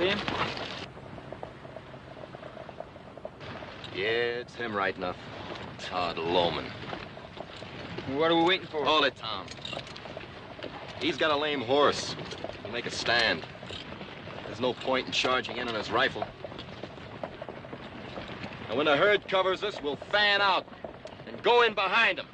See him? Yeah, it's him right enough. Todd Loman. What are we waiting for? Hold it, Tom. He's got a lame horse. He'll make a stand. There's no point in charging in on his rifle. And when the herd covers us, we'll fan out and go in behind him.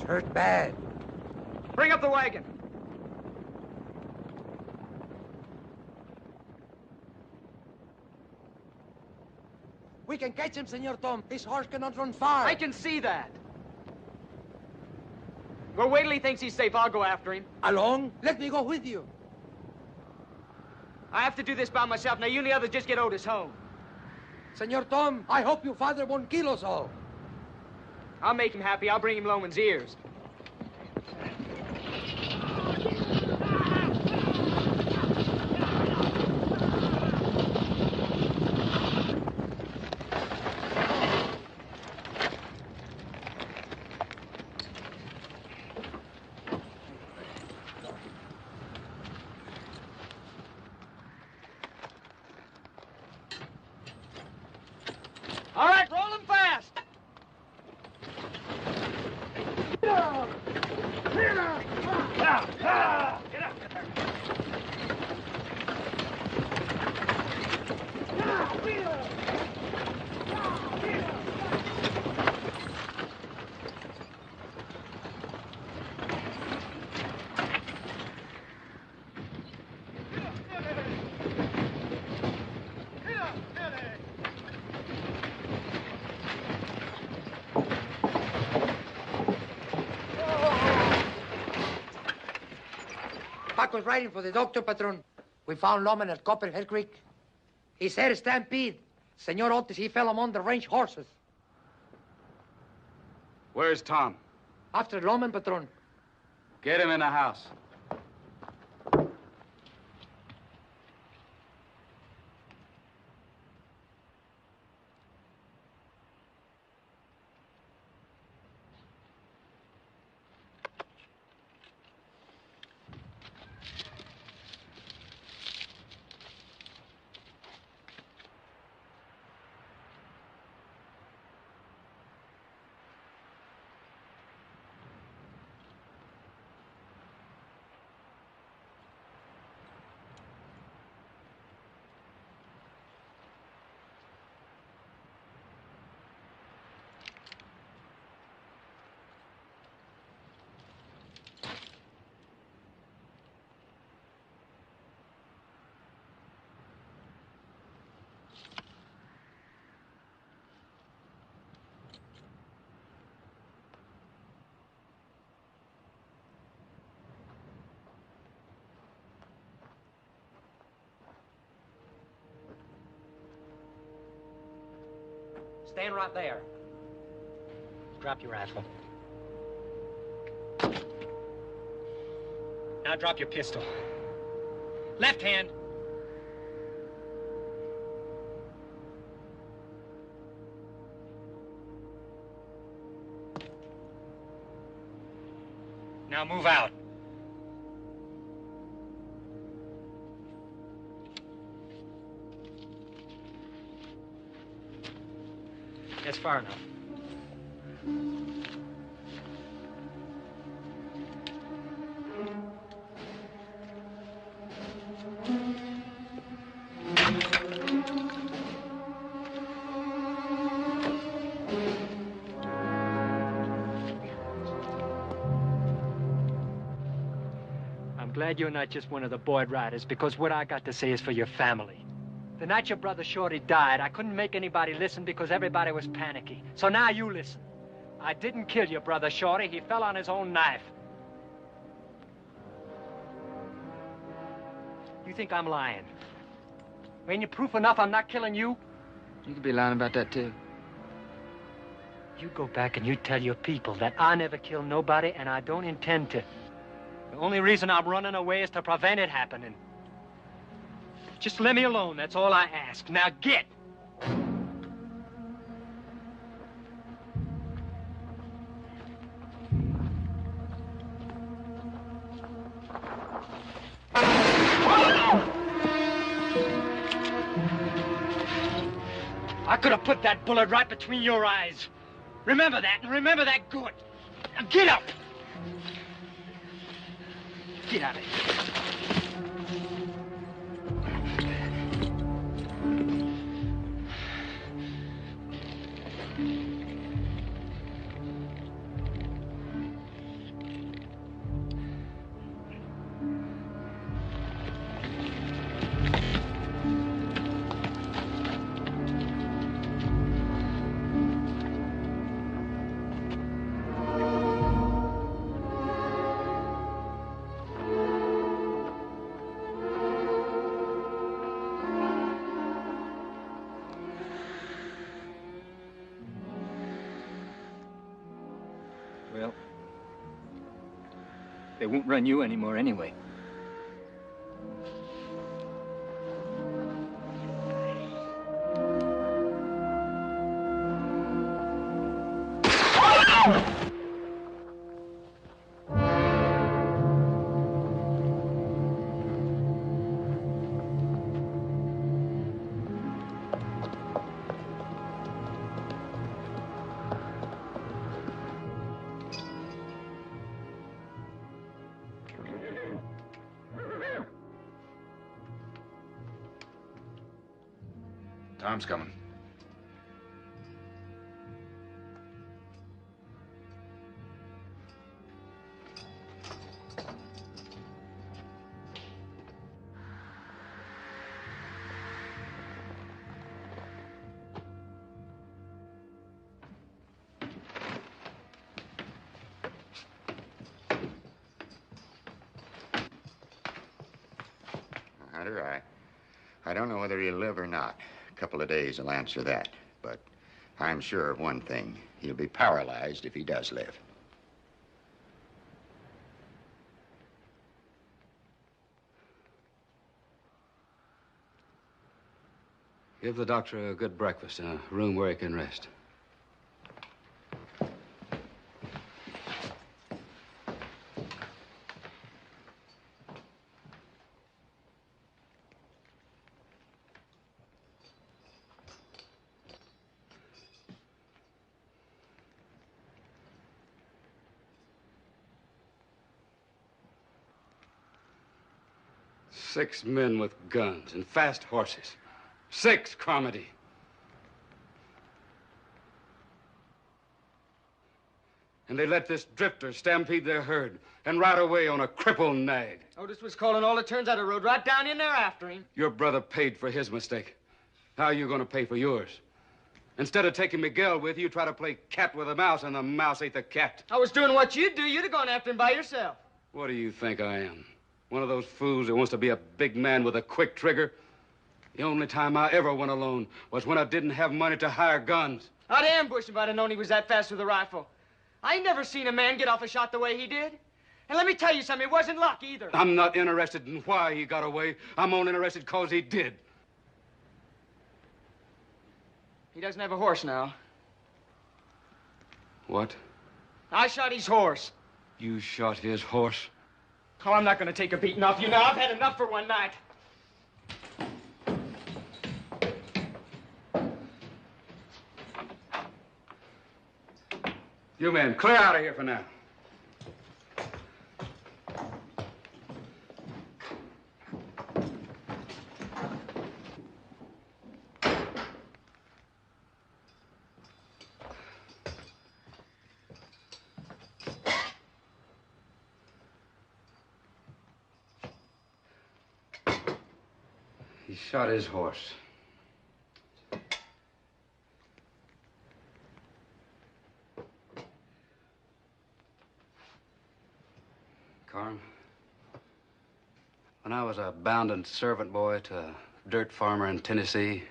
Hurt bad. Bring up the wagon. We can catch him, Senor Tom. His horse cannot run far. I can see that. Well, wait till he thinks he's safe. I'll go after him. Along? Let me go with you. I have to do this by myself. Now, you and the others just get Otis home. Senor Tom, I hope your father won't kill us all. I'll make him happy. I'll bring him Loman's ears. All right, roll him fast. Pac was riding for the doctor, Patron. We found Loman at Copperhead Creek. He said a stampede. Senor Otis, he fell among the range horses. Where's Tom? After Loman, Patron. Get him in the house. Stand right there. Drop your rifle. Now drop your pistol. Left hand. Now move out. That's far enough. I'm glad you're not just one of the Boyd riders, because what I got to say is for your family. The night your brother Shorty died, I couldn't make anybody listen because everybody was panicky. So now you listen. I didn't kill your brother Shorty. He fell on his own knife. You think I'm lying? Ain't you proof enough I'm not killing you? You could be lying about that, too. You go back and you tell your people that I never killed nobody and I don't intend to. The only reason I'm running away is to prevent it happening. Just let me alone, that's all I ask. Now get! I could have put that bullet right between your eyes. Remember that, and remember that good. Now get up! Get out of here. Well, they won't run you anymore anyway. Tom's coming. Hunter, I don't know whether he'll live or not. A couple of days will answer that. But I'm sure of one thing. He'll be paralyzed if he does live. Give the doctor a good breakfast in a room where he can rest. Six men with guns and fast horses. 6, Carmody. And they let this drifter stampede their herd and ride away on a crippled nag. Otis was calling all the turns out of the road right down in there after him. Your brother paid for his mistake. How are you going to pay for yours? Instead of taking Miguel with you, try to play cat with a mouse, and the mouse ate the cat. I was doing what you'd do. You'd have gone after him by yourself. What do you think I am? One of those fools that wants to be a big man with a quick trigger? The only time I ever went alone was when I didn't have money to hire guns. I'd ambush him if I'd have known he was that fast with a rifle. I ain't never seen a man get off a shot the way he did. And let me tell you something, it wasn't luck either. I'm not interested in why he got away. I'm only interested because he did. He doesn't have a horse now. What? I shot his horse. You shot his horse? Oh, I'm not going to take a beating off you now. I've had enough for one night. You men, clear out of here for now. He shot his horse. Carm, when I was a bounden servant boy to a dirt farmer in Tennessee,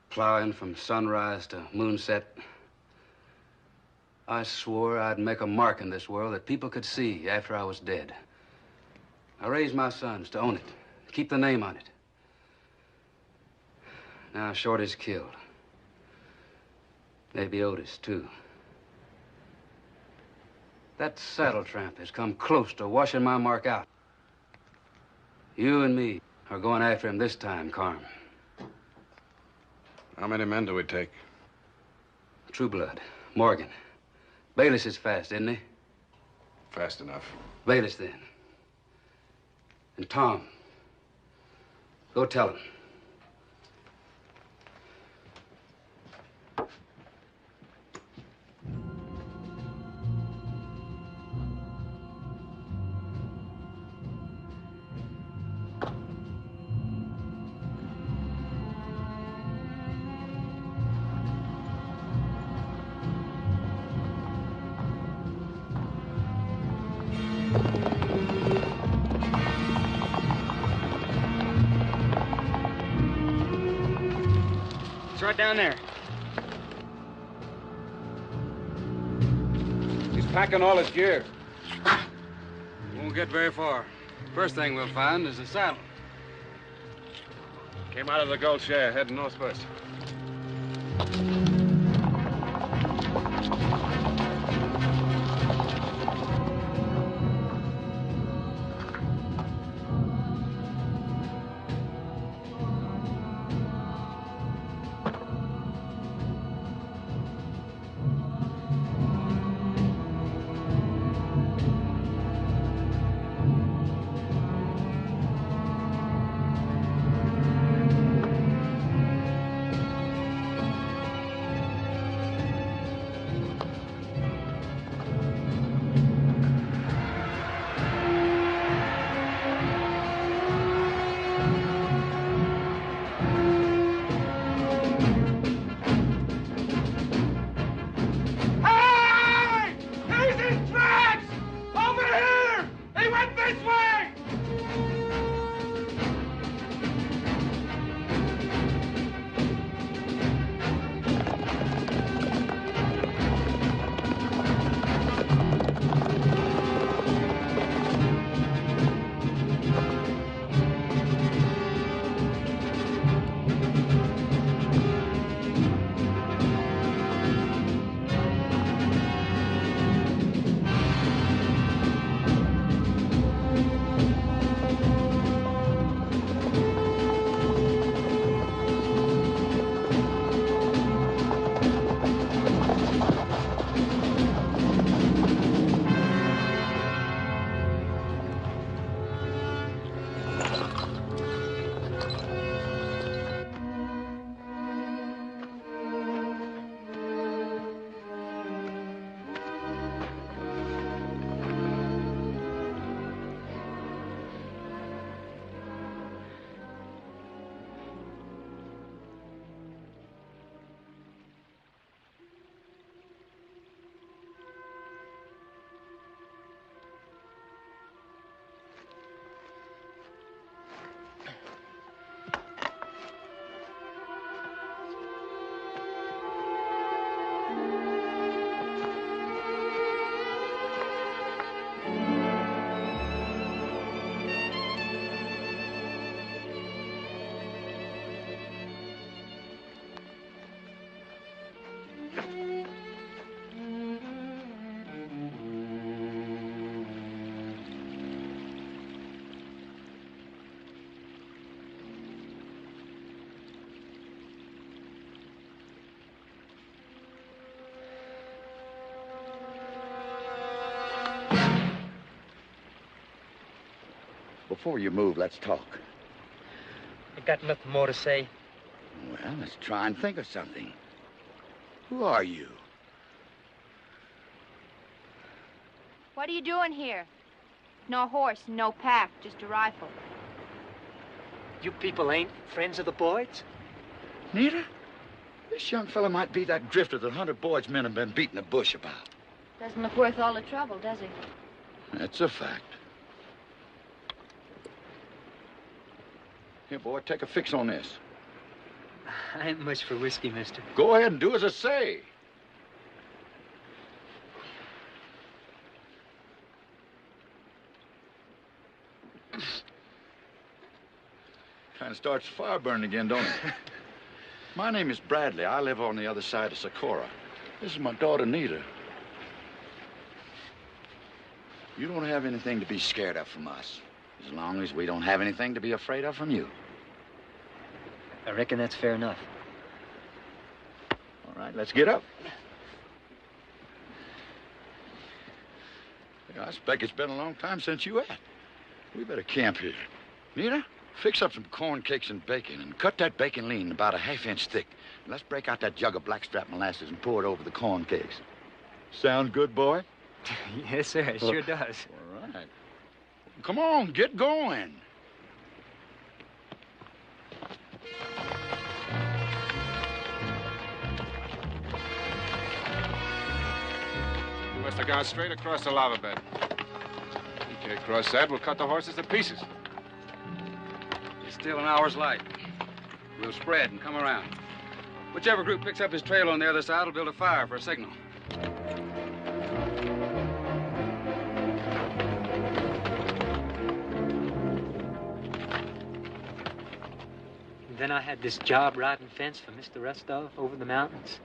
plowing from sunrise to moonset, I swore I'd make a mark in this world that people could see after I was dead. I raised my sons to own it, keep the name on it. Now Shorty's killed. Maybe Otis, too. That saddle tramp has come close to washing my mark out. You and me are going after him this time, Carm. How many men do we take? True Blood, Morgan. Bayless is fast, isn't he? Fast enough. Bayless, then. And Tom. Go tell him. Right down there. He's packing all his gear. Won't get very far. First thing we'll find is the saddle. Came out of the Gold Share, heading northwest. Before you move, let's talk. I got nothing more to say. Well, let's try and think of something. Who are you? What are you doing here? No horse, no pack, just a rifle. You people ain't friends of the Boyds? Nita? This young fella might be that drifter that Hunter Boyd's men have been beating the bush about. Doesn't look worth all the trouble, does he? That's a fact. Here, boy, take a fix on this. I ain't much for whiskey, mister. Go ahead and do as I say. Kind of starts the fire burning again, don't it? My name is Bradley. I live on the other side of Socorro. This is my daughter, Nita. You don't have anything to be scared of from us, as long as we don't have anything to be afraid of from you. I reckon that's fair enough. All right, let's get up. I expect it's been a long time since you ate. We better camp here. Nita, fix up some corn cakes and bacon, and cut that bacon lean about a half-inch thick. Let's break out that jug of blackstrap molasses and pour it over the corn cakes. Sound good, boy? Yes, sir, it sure does. All right. Come on, get going. You must have gone straight across the lava bed. You can't cross that. We'll cut the horses to pieces. It's still an hour's light. We'll spread and come around. Whichever group picks up his trail on the other side will build a fire for a signal. Then I had this job riding fence for Mr. Rustov over the mountains.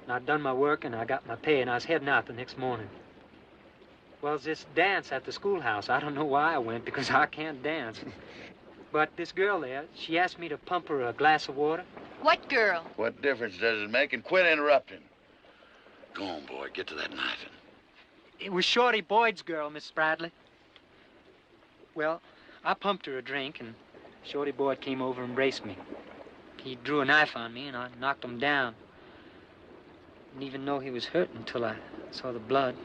And I'd done my work and I got my pay and I was heading out the next morning. Well, there's this dance at the schoolhouse. I don't know why I went because I can't dance. But this girl there, she asked me to pump her a glass of water. What girl? What difference does it make? And quit interrupting. Go on, boy. Get to that knifing. It was Shorty Boyd's girl, Miss Bradley. Well, I pumped her a drink and Shorty Boyd came over and embraced me. He drew a knife on me and I knocked him down. Didn't even know he was hurt until I saw the blood.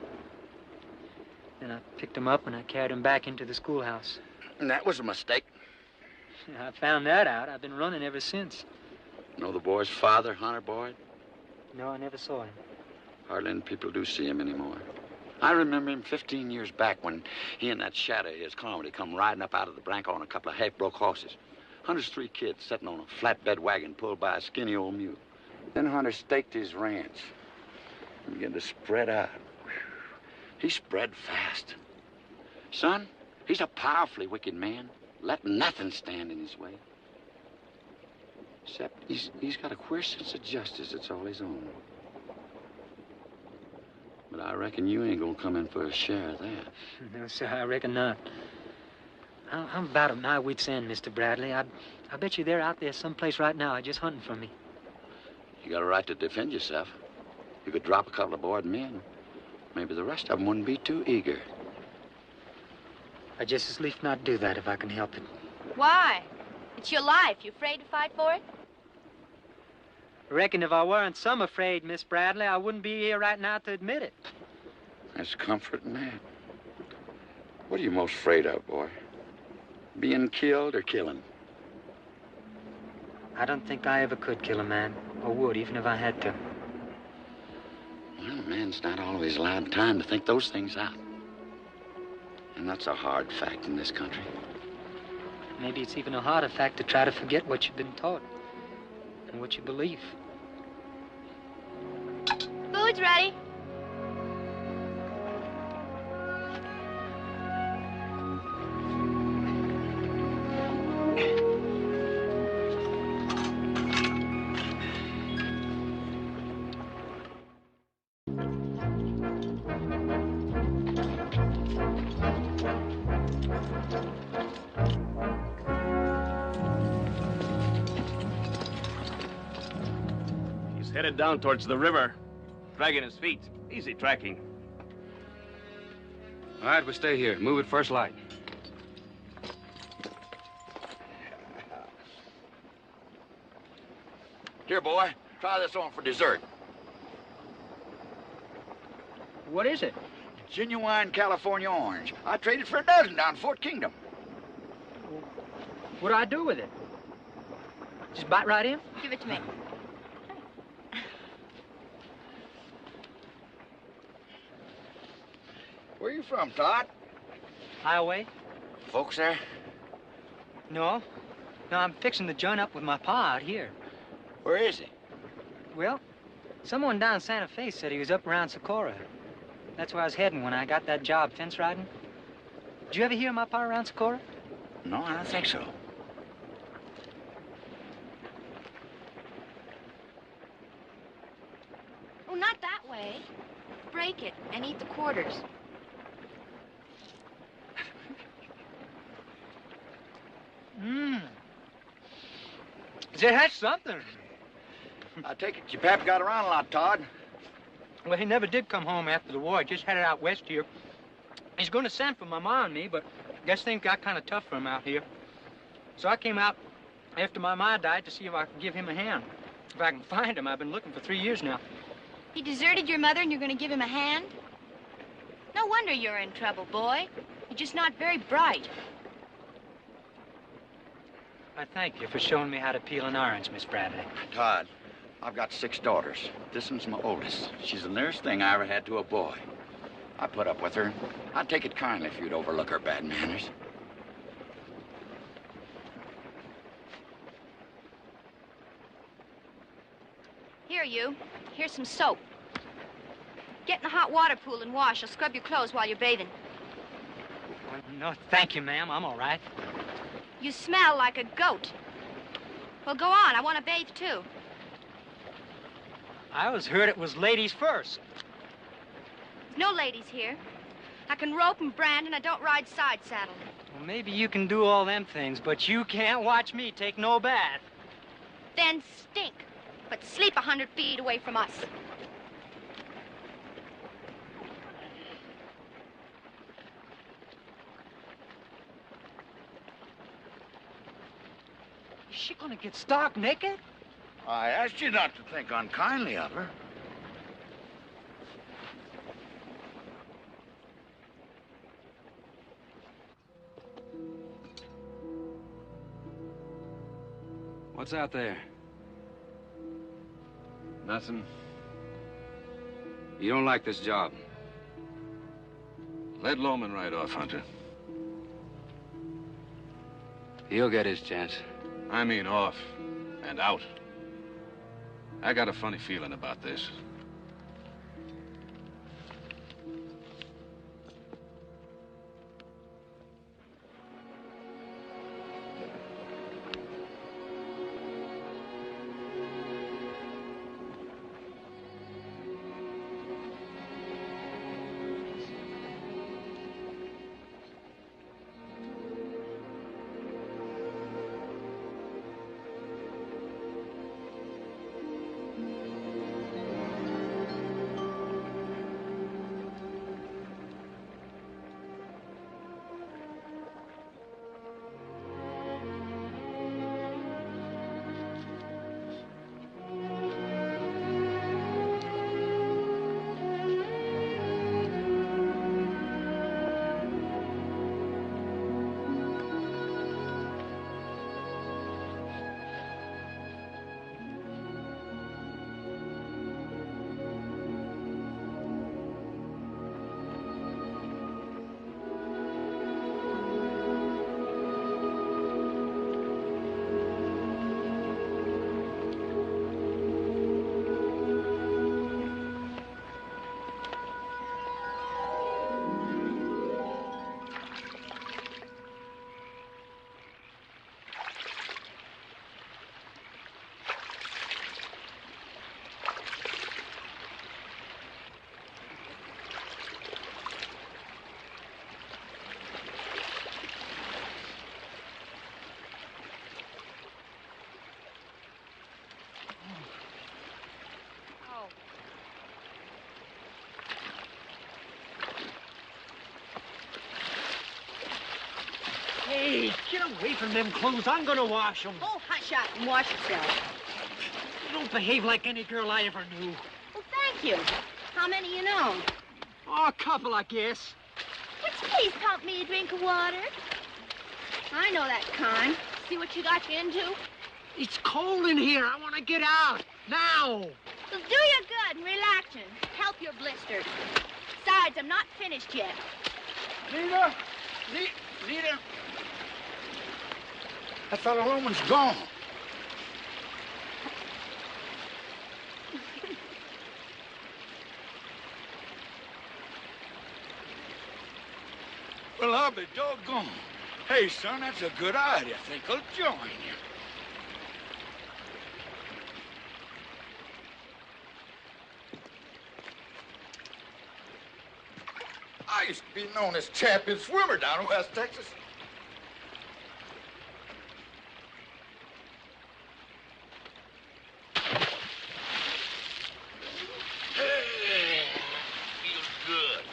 Then I picked him up and I carried him back into the schoolhouse. And that was a mistake. I found that out. I've been running ever since. Know the boy's father, Hunter Boyd? No, I never saw him. Hardly any people do see him anymore. I remember him 15 years back when he and that shadow of his Carmody come riding up out of the Branco on a couple of half-broke horses. Hunter's 3 kids sitting on a flatbed wagon pulled by a skinny old mule. Then Hunter staked his ranch and began to spread out. He spread fast. Son, he's a powerfully wicked man. Let nothing stand in his way. Except he's got a queer sense of justice that's all his own. But I reckon you ain't gonna come in for a share of that. No, sir, I reckon not. I'm about at my wit's end, Mr. Bradley. I bet you they're out there someplace right now just hunting for me. You got a right to defend yourself. You could drop a couple of Boyd men. Maybe the rest of them wouldn't be too eager. I just as lief not do that if I can help it. Why? It's your life. You afraid to fight for it? I reckon if I weren't some afraid, Miss Bradley, I wouldn't be here right now to admit it. That's comforting, man. What are you most afraid of, boy? Being killed or killing? I don't think I ever could kill a man, or would, even if I had to. Well, a man's not always allowed time to think those things out. And that's a hard fact in this country. Maybe it's even a harder fact to try to forget what you've been taught and what you believe. Food's ready. Headed down towards the river, dragging his feet. Easy tracking. All right, we stay here. Move at first light. Here, boy, try this on for dessert. What is it? Genuine California orange. I traded for a dozen down in Fort Kingdom. What do I do with it? Just bite right in? Give it to me. Where you from, Todd? Highway? Folks there? No. No, I'm fixing to join up with my pa out here. Where is he? Well, someone down Santa Fe said he was up around Socorro. That's where I was heading when I got that job fence riding. Did you ever hear of my pa around Socorro? No, I don't think so. Oh, not that way. Break it and eat the quarters. It has something. I take it your pap got around a lot, Todd. Well, he never did come home after the war. He just headed out west here. He's going to send for my ma and me, but I guess things got kind of tough for him out here. So I came out after my ma died to see if I could give him a hand. If I can find him. I've been looking for 3 years now. He deserted your mother and you're going to give him a hand? No wonder you're in trouble, boy. You're just not very bright. I thank you for showing me how to peel an orange, Miss Bradley. Todd, I've got 6 daughters. This one's my oldest. She's the nearest thing I ever had to a boy. I put up with her. I'd take it kindly if you'd overlook her bad manners. Here, you. Here's some soap. Get in the hot water pool and wash. I'll scrub your clothes while you're bathing. Well, no, thank you, ma'am. I'm all right. You smell like a goat. Well, go on. I want to bathe, too. I always heard it was ladies first. There's no ladies here. I can rope and brand, and I don't ride side saddle. Well, maybe you can do all them things, but you can't watch me take no bath. Then stink. But sleep 100 feet away from us. Is she gonna get stark naked? I asked you not to think unkindly of her. What's out there? Nothing. You don't like this job? Let Loman right off, Hunter. He'll get his chance. I mean off and out. I got a funny feeling about this. Hey, get away from them clothes. I'm gonna wash them. Oh, hush up and wash yourself. You don't behave like any girl I ever knew. Well, thank you. How many you know? Oh, a couple, I guess. Would you please pump me a drink of water? I know that kind. See what you got you into? It's cold in here. I want to get out. Now. It'll do you good and relaxing. Help your blisters. Besides, I'm not finished yet. Nita! Nita! That fellow Roman's gone. Well, I'll be doggone. Hey, son, that's a good idea. I think I'll join you. I used to be known as champion swimmer down in West Texas. Hey, feels good.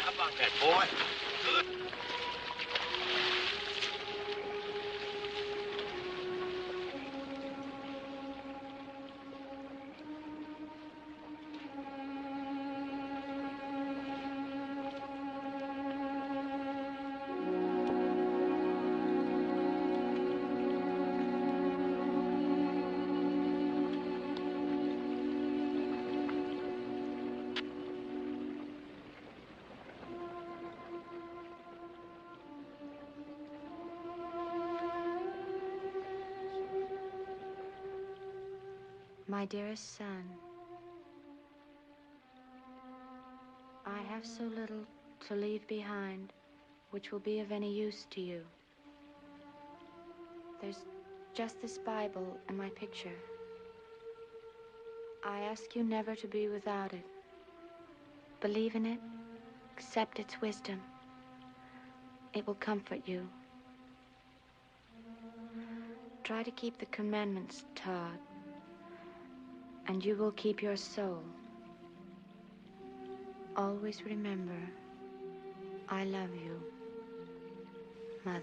How about that, boy? Good. My dearest son, I have so little to leave behind which will be of any use to you. There's just this Bible and my picture. I ask you never to be without it. Believe in it, accept its wisdom. It will comfort you. Try to keep the commandments, Todd, and you will keep your soul. Always remember, I love you, Mother.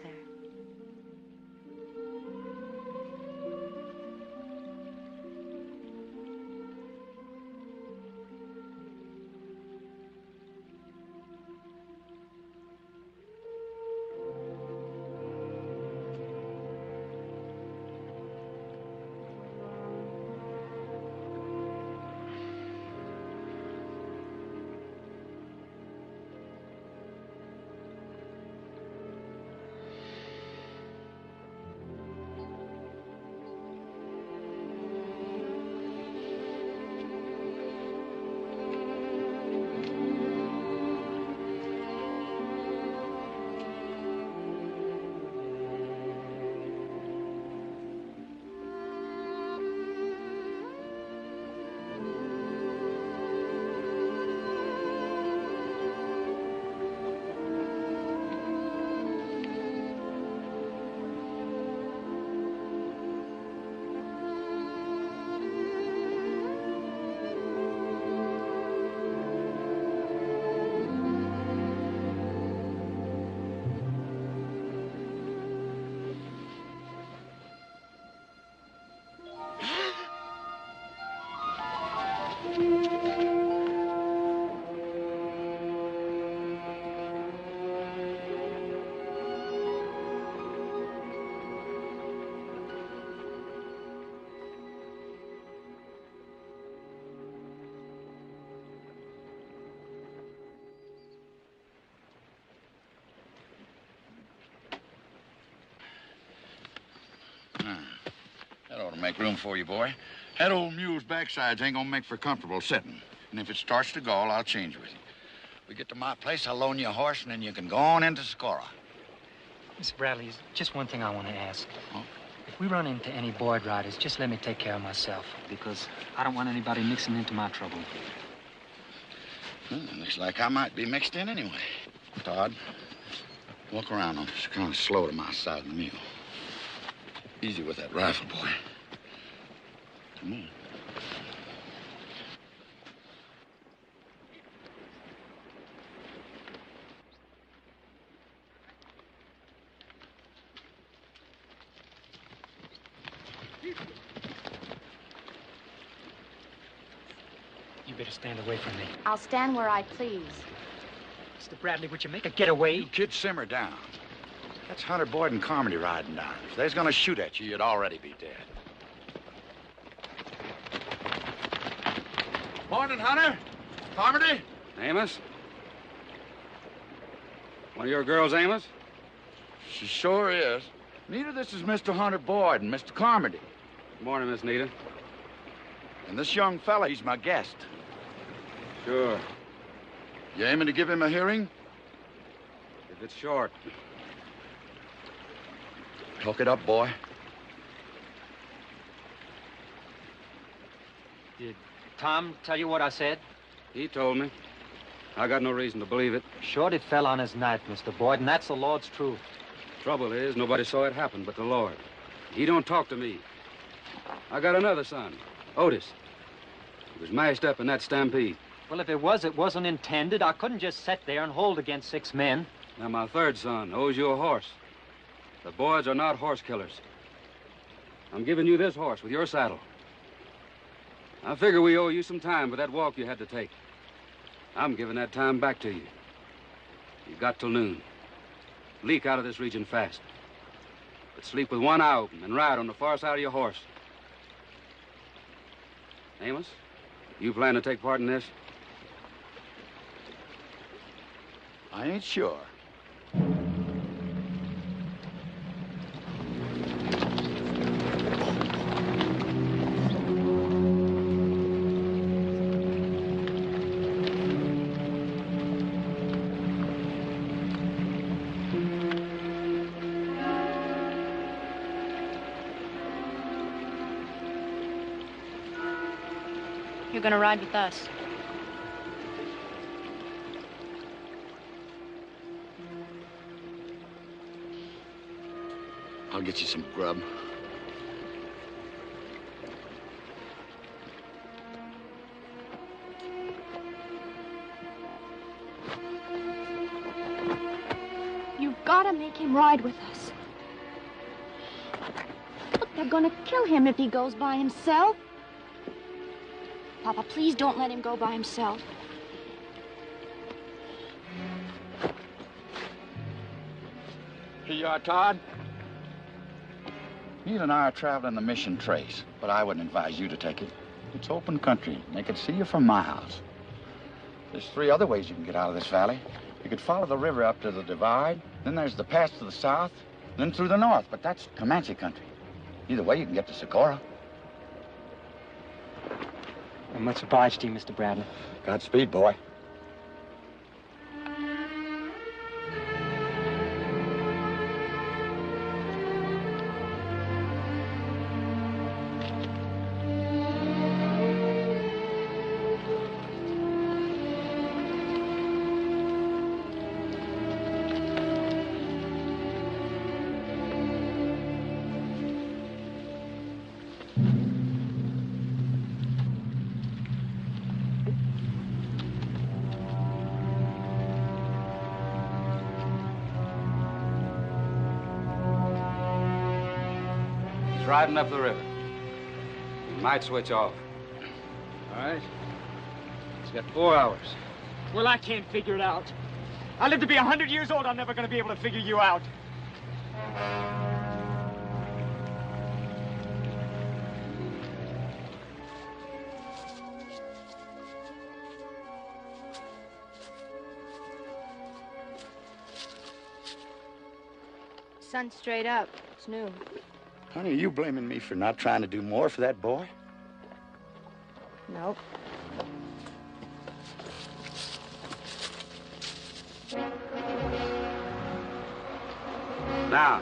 That ought to make room for you, boy. That old mule's backsides ain't gonna make for comfortable sitting. And if it starts to gall, I'll change with you. We get to my place, I'll loan you a horse, and then you can go on into Socorro. Mr. Bradley, there's just one thing I want to ask. Huh? If we run into any Boyd riders, just let me take care of myself, because I don't want anybody mixing into my trouble. Looks like I might be mixed in anyway. Todd, walk around on this kind of slow to my side of the mule. Easy with that rifle, boy. Come on. stand away from me. I'll stand where I please. Mr. Bradley, would you make a getaway? You kids simmer down. That's Hunter Boyd and Carmody riding down. If they was gonna shoot at you, you'd already be dead. Morning, Hunter. Carmody. Amos? One of your girls, Amos? She sure is. Nita, this is Mr. Hunter Boyd and Mr. Carmody. Good morning, Miss Nita. And this young fella, he's my guest. Sure. You aiming to give him a hearing? If it's short. Talk it up, boy. Did Tom tell you what I said? He told me. I got no reason to believe it. Shorty fell on his knife, Mr. Boyd, and that's the Lord's truth. Trouble is, nobody saw it happen but the Lord. He don't talk to me. I got another son, Otis. He was mashed up in that stampede. Well, if it wasn't intended. I couldn't just sit there and hold against 6 men. Now, my third son owes you a horse. The Boyds are not horse killers. I'm giving you this horse with your saddle. I figure we owe you some time for that walk you had to take. I'm giving that time back to you. You've got till noon. Leak out of this region fast. But sleep with one eye open and ride on the far side of your horse. Amos, you plan to take part in this? I ain't sure. You're gonna ride with us. I'll get you some grub. You've got to make him ride with us. Look, they're going to kill him if he goes by himself. Papa, please don't let him go by himself. Here you are, Todd. Neil and I are traveling the mission trace, but I wouldn't advise you to take it. It's open country. They could see you from my house. There's 3 other ways you can get out of this valley. You could follow the river up to the divide, then there's the pass to the south, then through the north, but that's Comanche country. Either way, you can get to Socorro. I'm much obliged to you, Mr. Bradley. Godspeed, boy. Riding up the river. He might switch off. All right? He's got 4 hours. Well, I can't figure it out. I live to be 100 years old. I'm never going to be able to figure you out. Sun's straight up. It's noon. Honey, are you blaming me for not trying to do more for that boy? Nope. Now,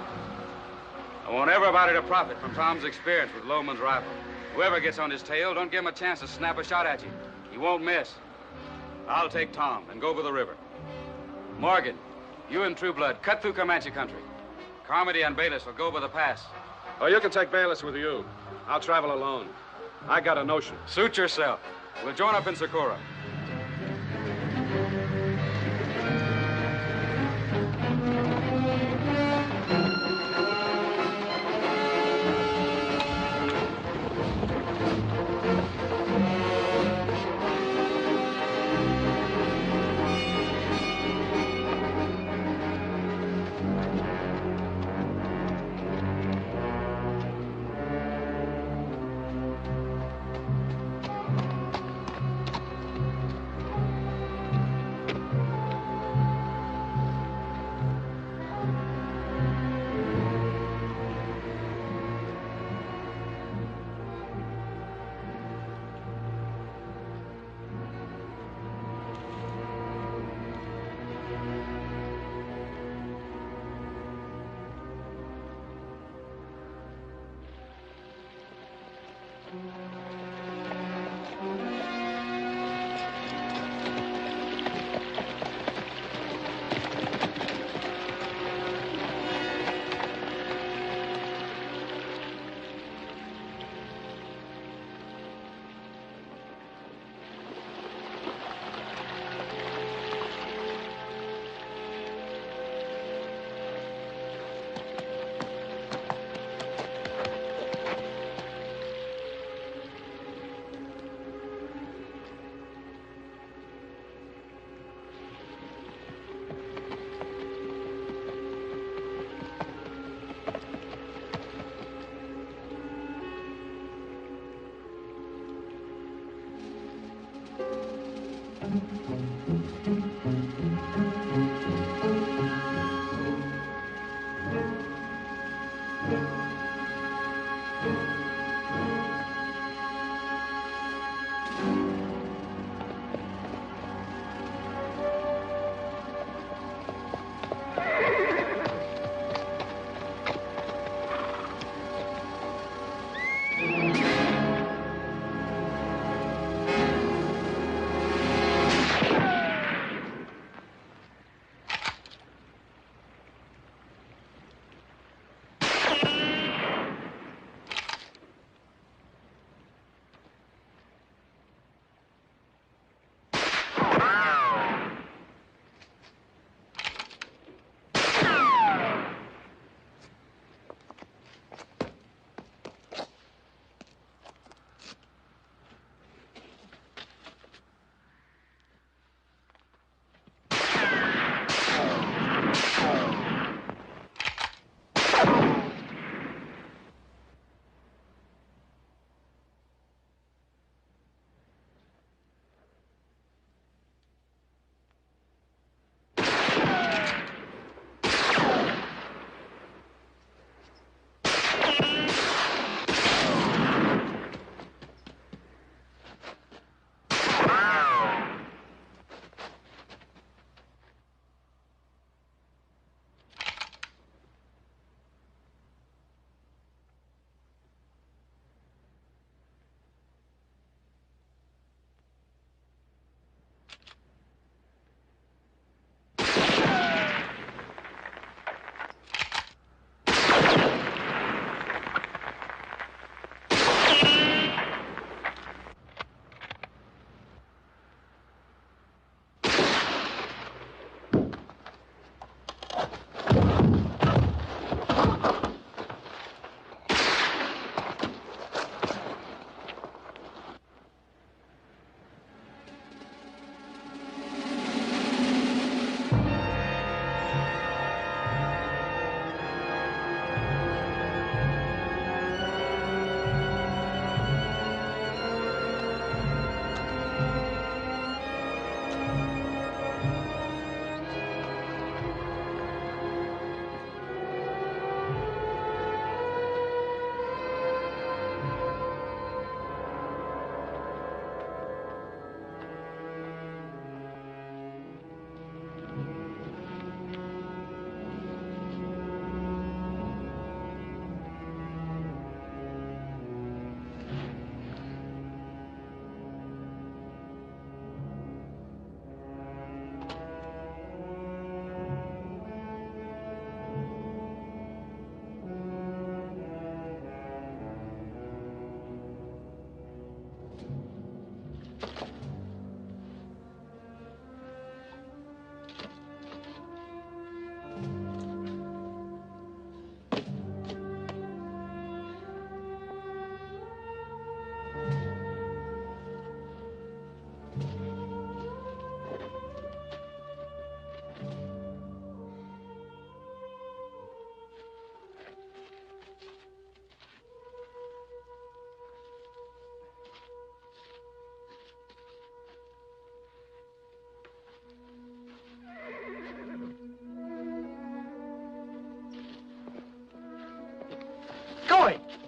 I want everybody to profit from Tom's experience with Loman's rifle. Whoever gets on his tail, don't give him a chance to snap a shot at you. He won't miss. I'll take Tom and go over the river. Morgan, you and True Blood, cut through Comanche country. Carmody and Bayless will go over the pass. Oh, you can take Bayless with you. I'll travel alone. I got a notion. Suit yourself. We'll join up in Socorro.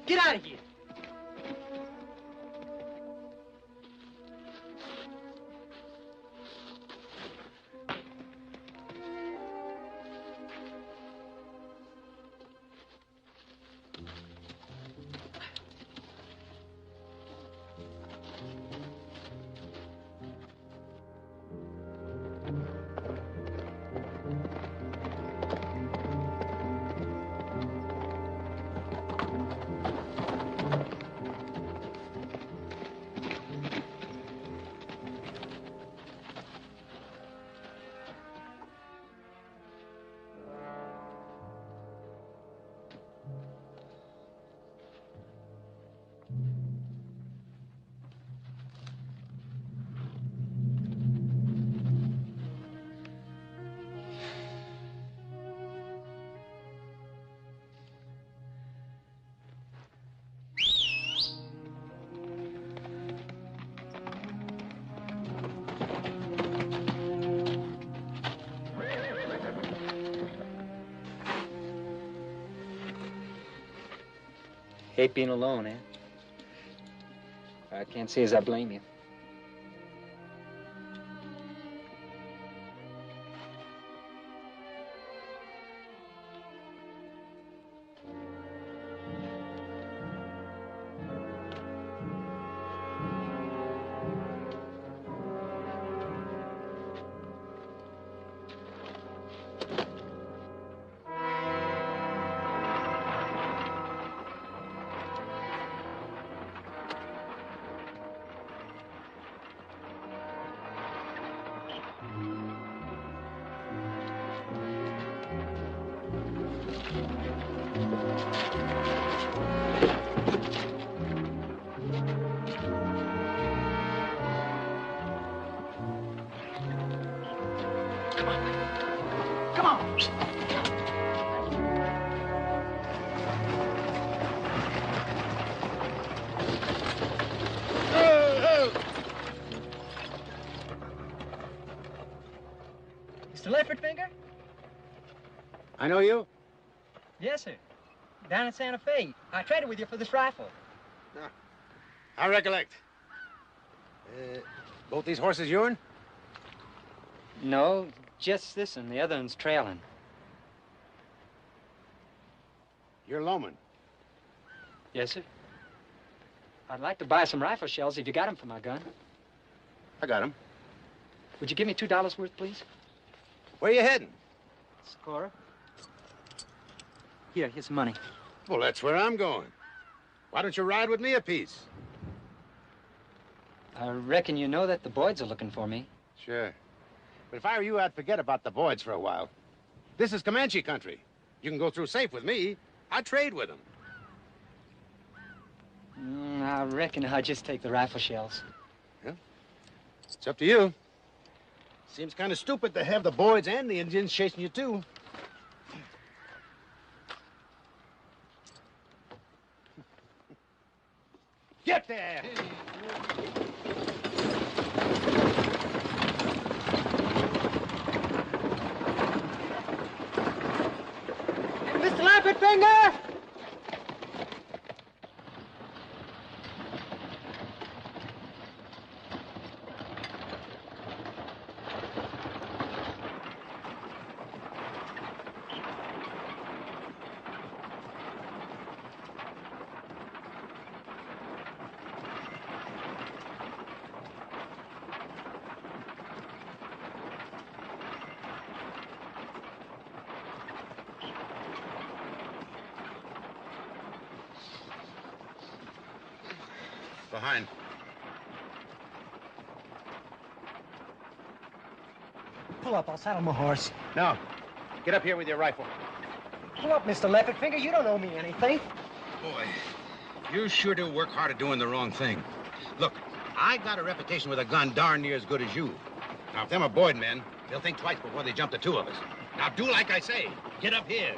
Get out of here. Hate being alone, eh? I can't say as I blame you. Come on. Mr. Leopardfinger? I know you? Yes, sir. Down in Santa Fe. I traded with you for this rifle. I recollect. Both these horses yourn? No, just this one. The other one's trailing. You're Loman. Yes, sir. I'd like to buy some rifle shells if you got them for my gun. I got them. Would you give me $2 worth, please? Where you heading? Socorro. Here's the money. Well, that's where I'm going. Why don't you ride with me a piece? I reckon you know that the Boyds are looking for me. Sure. But if I were you, I'd forget about the Boyds for a while. This is Comanche country. You can go through safe with me. I trade with them. I reckon I'll just take the rifle shells. Yeah. It's up to you. Seems kind of stupid to have the Boyds and the Indians chasing you, too. Get there! Mr. Leopardfinger! Behind. Pull up, I'll saddle my horse. No. Get up here with your rifle. Pull up, Mr. Leopardfinger. You don't owe me anything. Boy, you sure do work hard at doing the wrong thing. Look, I got a reputation with a gun darn near as good as you. Now, if them are Boyd men, they'll think twice before they jump the two of us. Now, do like I say. Get up here.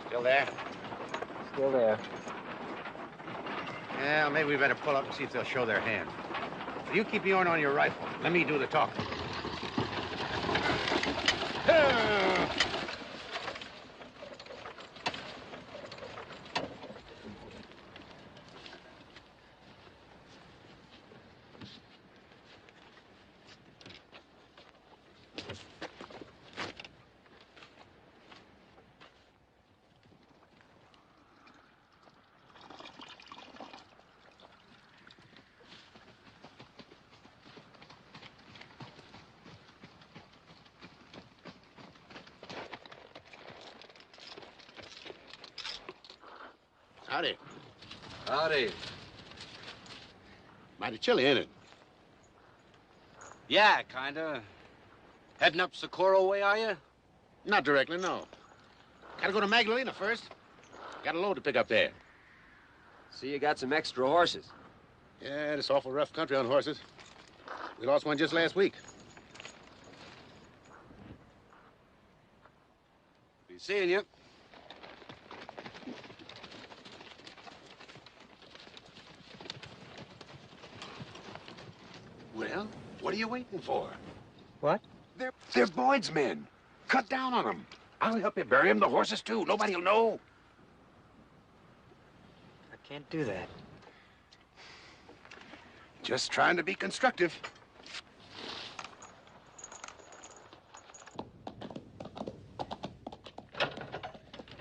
Still there? Still there. Yeah, maybe we better pull up and see if they'll show their hand. You keep yours on your rifle. Let me do the talking. Howdy. Howdy. Mighty chilly, ain't it? Yeah, kinda. Heading up Socorro way, are you? Not directly, no. Gotta go to Magdalena first. Got a load to pick up there. See, you got some extra horses. Yeah, it's awful rough country on horses. We lost one just last week. Seeing you. Well, what are you waiting for? What? They're Boyd's men. Cut down on them. I'll help you bury them, the horses, too. Nobody'll know. I can't do that. Just trying to be constructive.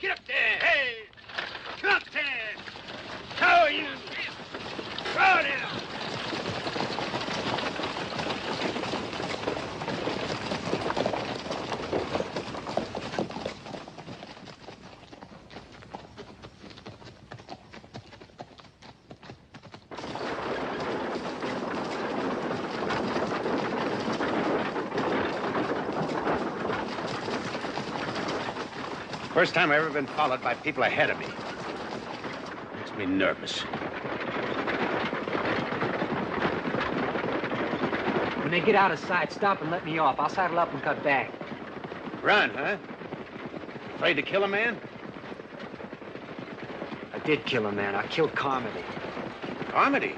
Get up there! Hey! Come up there! How are you? Throw it out! First time I've ever been followed by people ahead of me. Makes me nervous. When they get out of sight, stop and let me off. I'll saddle up and cut back. Run, huh? Afraid to kill a man? I did kill a man. I killed Carmody. Carmody?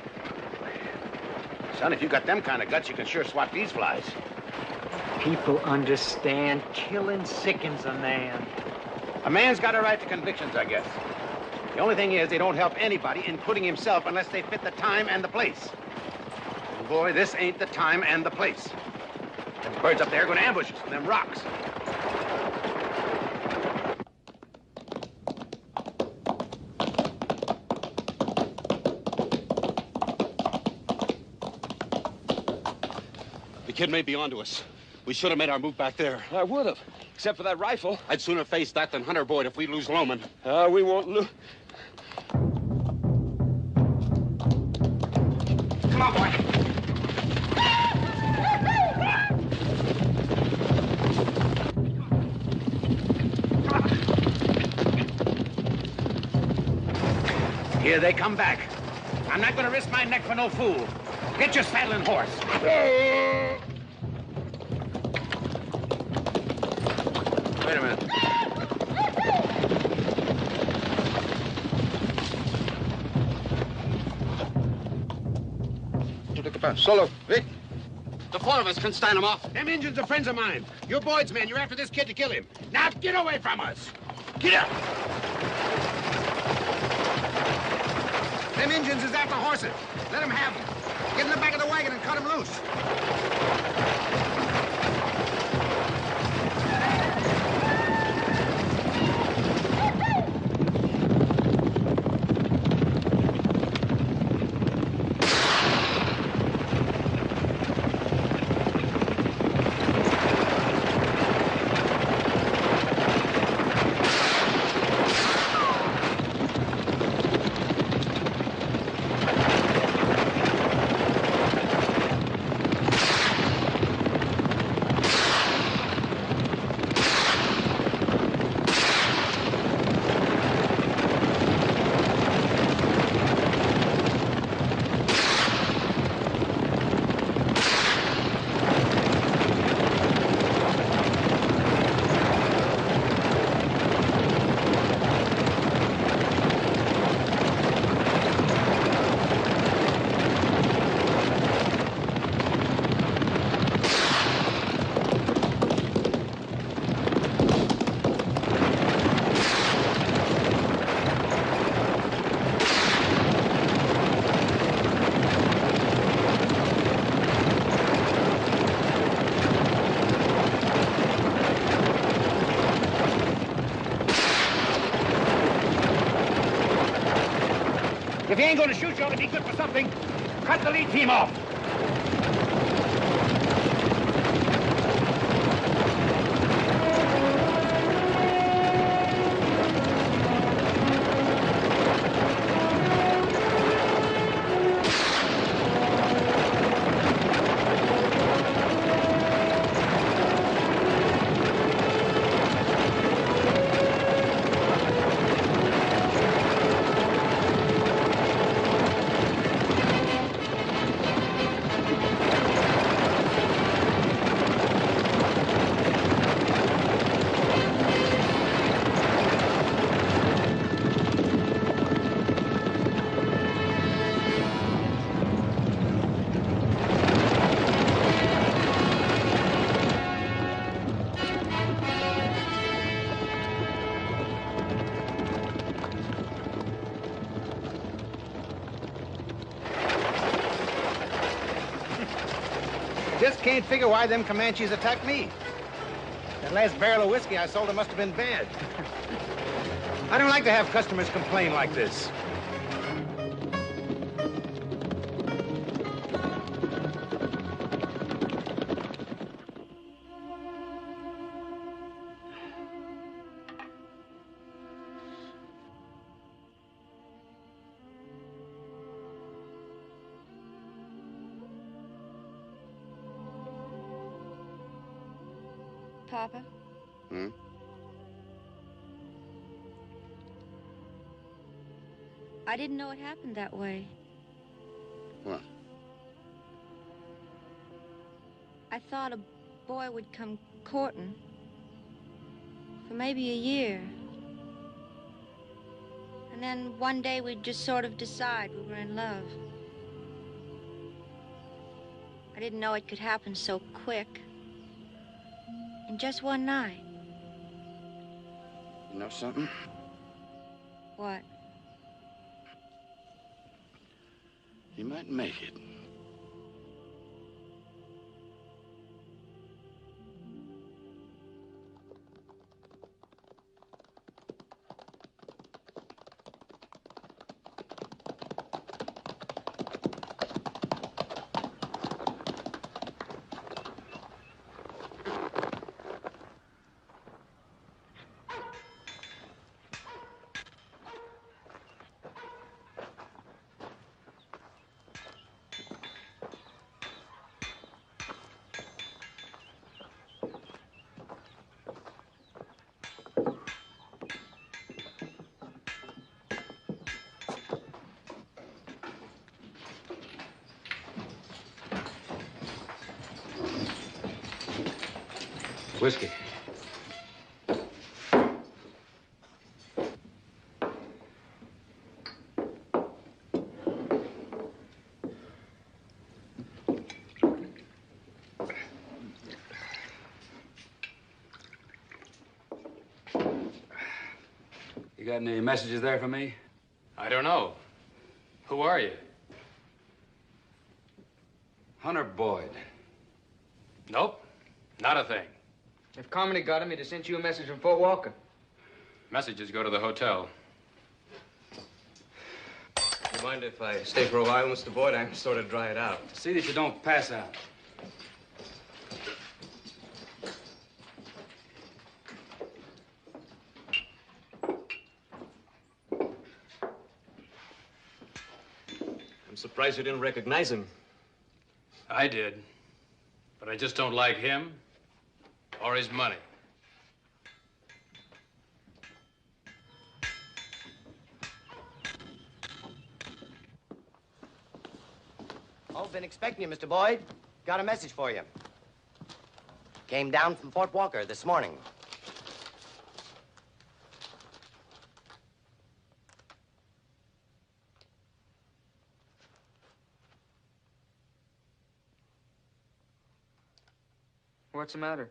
Son, if you got them kind of guts, you can sure swat these flies. People understand. Killing sickens a man. A man's got a right to convictions, I guess. The only thing is they don't help anybody, including himself, unless they fit the time and the place. And boy, this ain't the time and the place. Them birds up there are going to ambush us from them rocks. The kid may be onto us. We should have made our move back there. I would have, except for that rifle. I'd sooner face that than Hunter Boyd if we lose Loman. We won't lose. Come on, boy. Here they come back. I'm not going to risk my neck for no fool. Get your saddle and horse. Wait a minute. Solo, Vic. The four of us can stand him off. Them Indians are friends of mine. You're Boyd's men. You're after this kid to kill him. Now get away from us. Get up. Them Indians is after horses. Let them have them. Get in the back of the wagon and cut them loose. If he ain't going to shoot, you ought to be good for something. Cut the lead team off. just can't figure why them Comanches attacked me. That last barrel of whiskey I sold them must have been bad. I don't like to have customers complain like this. Papa? Hmm? I didn't know it happened that way. What? I thought a boy would come courting for maybe a year. And then one day we'd just sort of decide we were in love. I didn't know it could happen so quick. In just one night. You know something? What? You might make it. Whiskey. You got any messages there for me? I don't know. Who are you? Hunter Boyd. Nope. Not a thing. If Carmody got him, he'd have sent you a message from Fort Walker. Messages go to the hotel. You mind if I stay for a while, Mr. Boyd? I'm sort of dried out. See that you don't pass out. I'm surprised you didn't recognize him. I did. But I just don't like him or his money. Oh, been expecting you, Mr. Boyd. Got a message for you. Came down from Fort Walker this morning. What's the matter?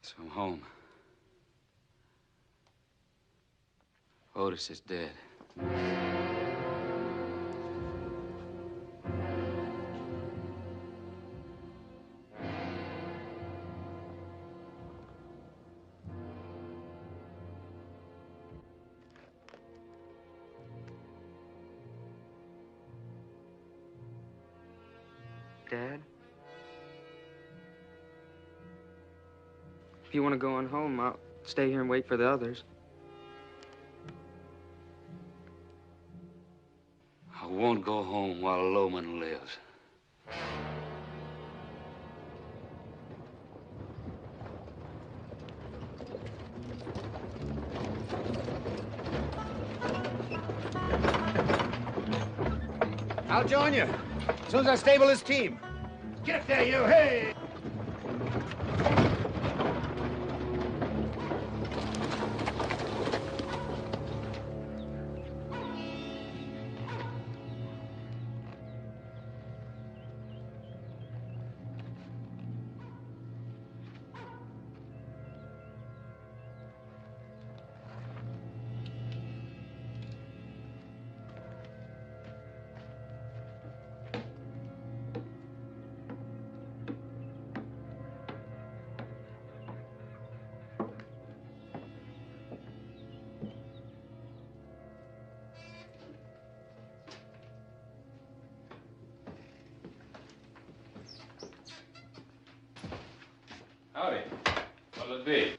So I'm home. Otis is dead. Dad? If you want to go on home, I'll stay here and wait for the others. I won't go home while Loman lives. I'll join you as soon as I stable this team. Get there, you! Hey! Howdy. What'll it be?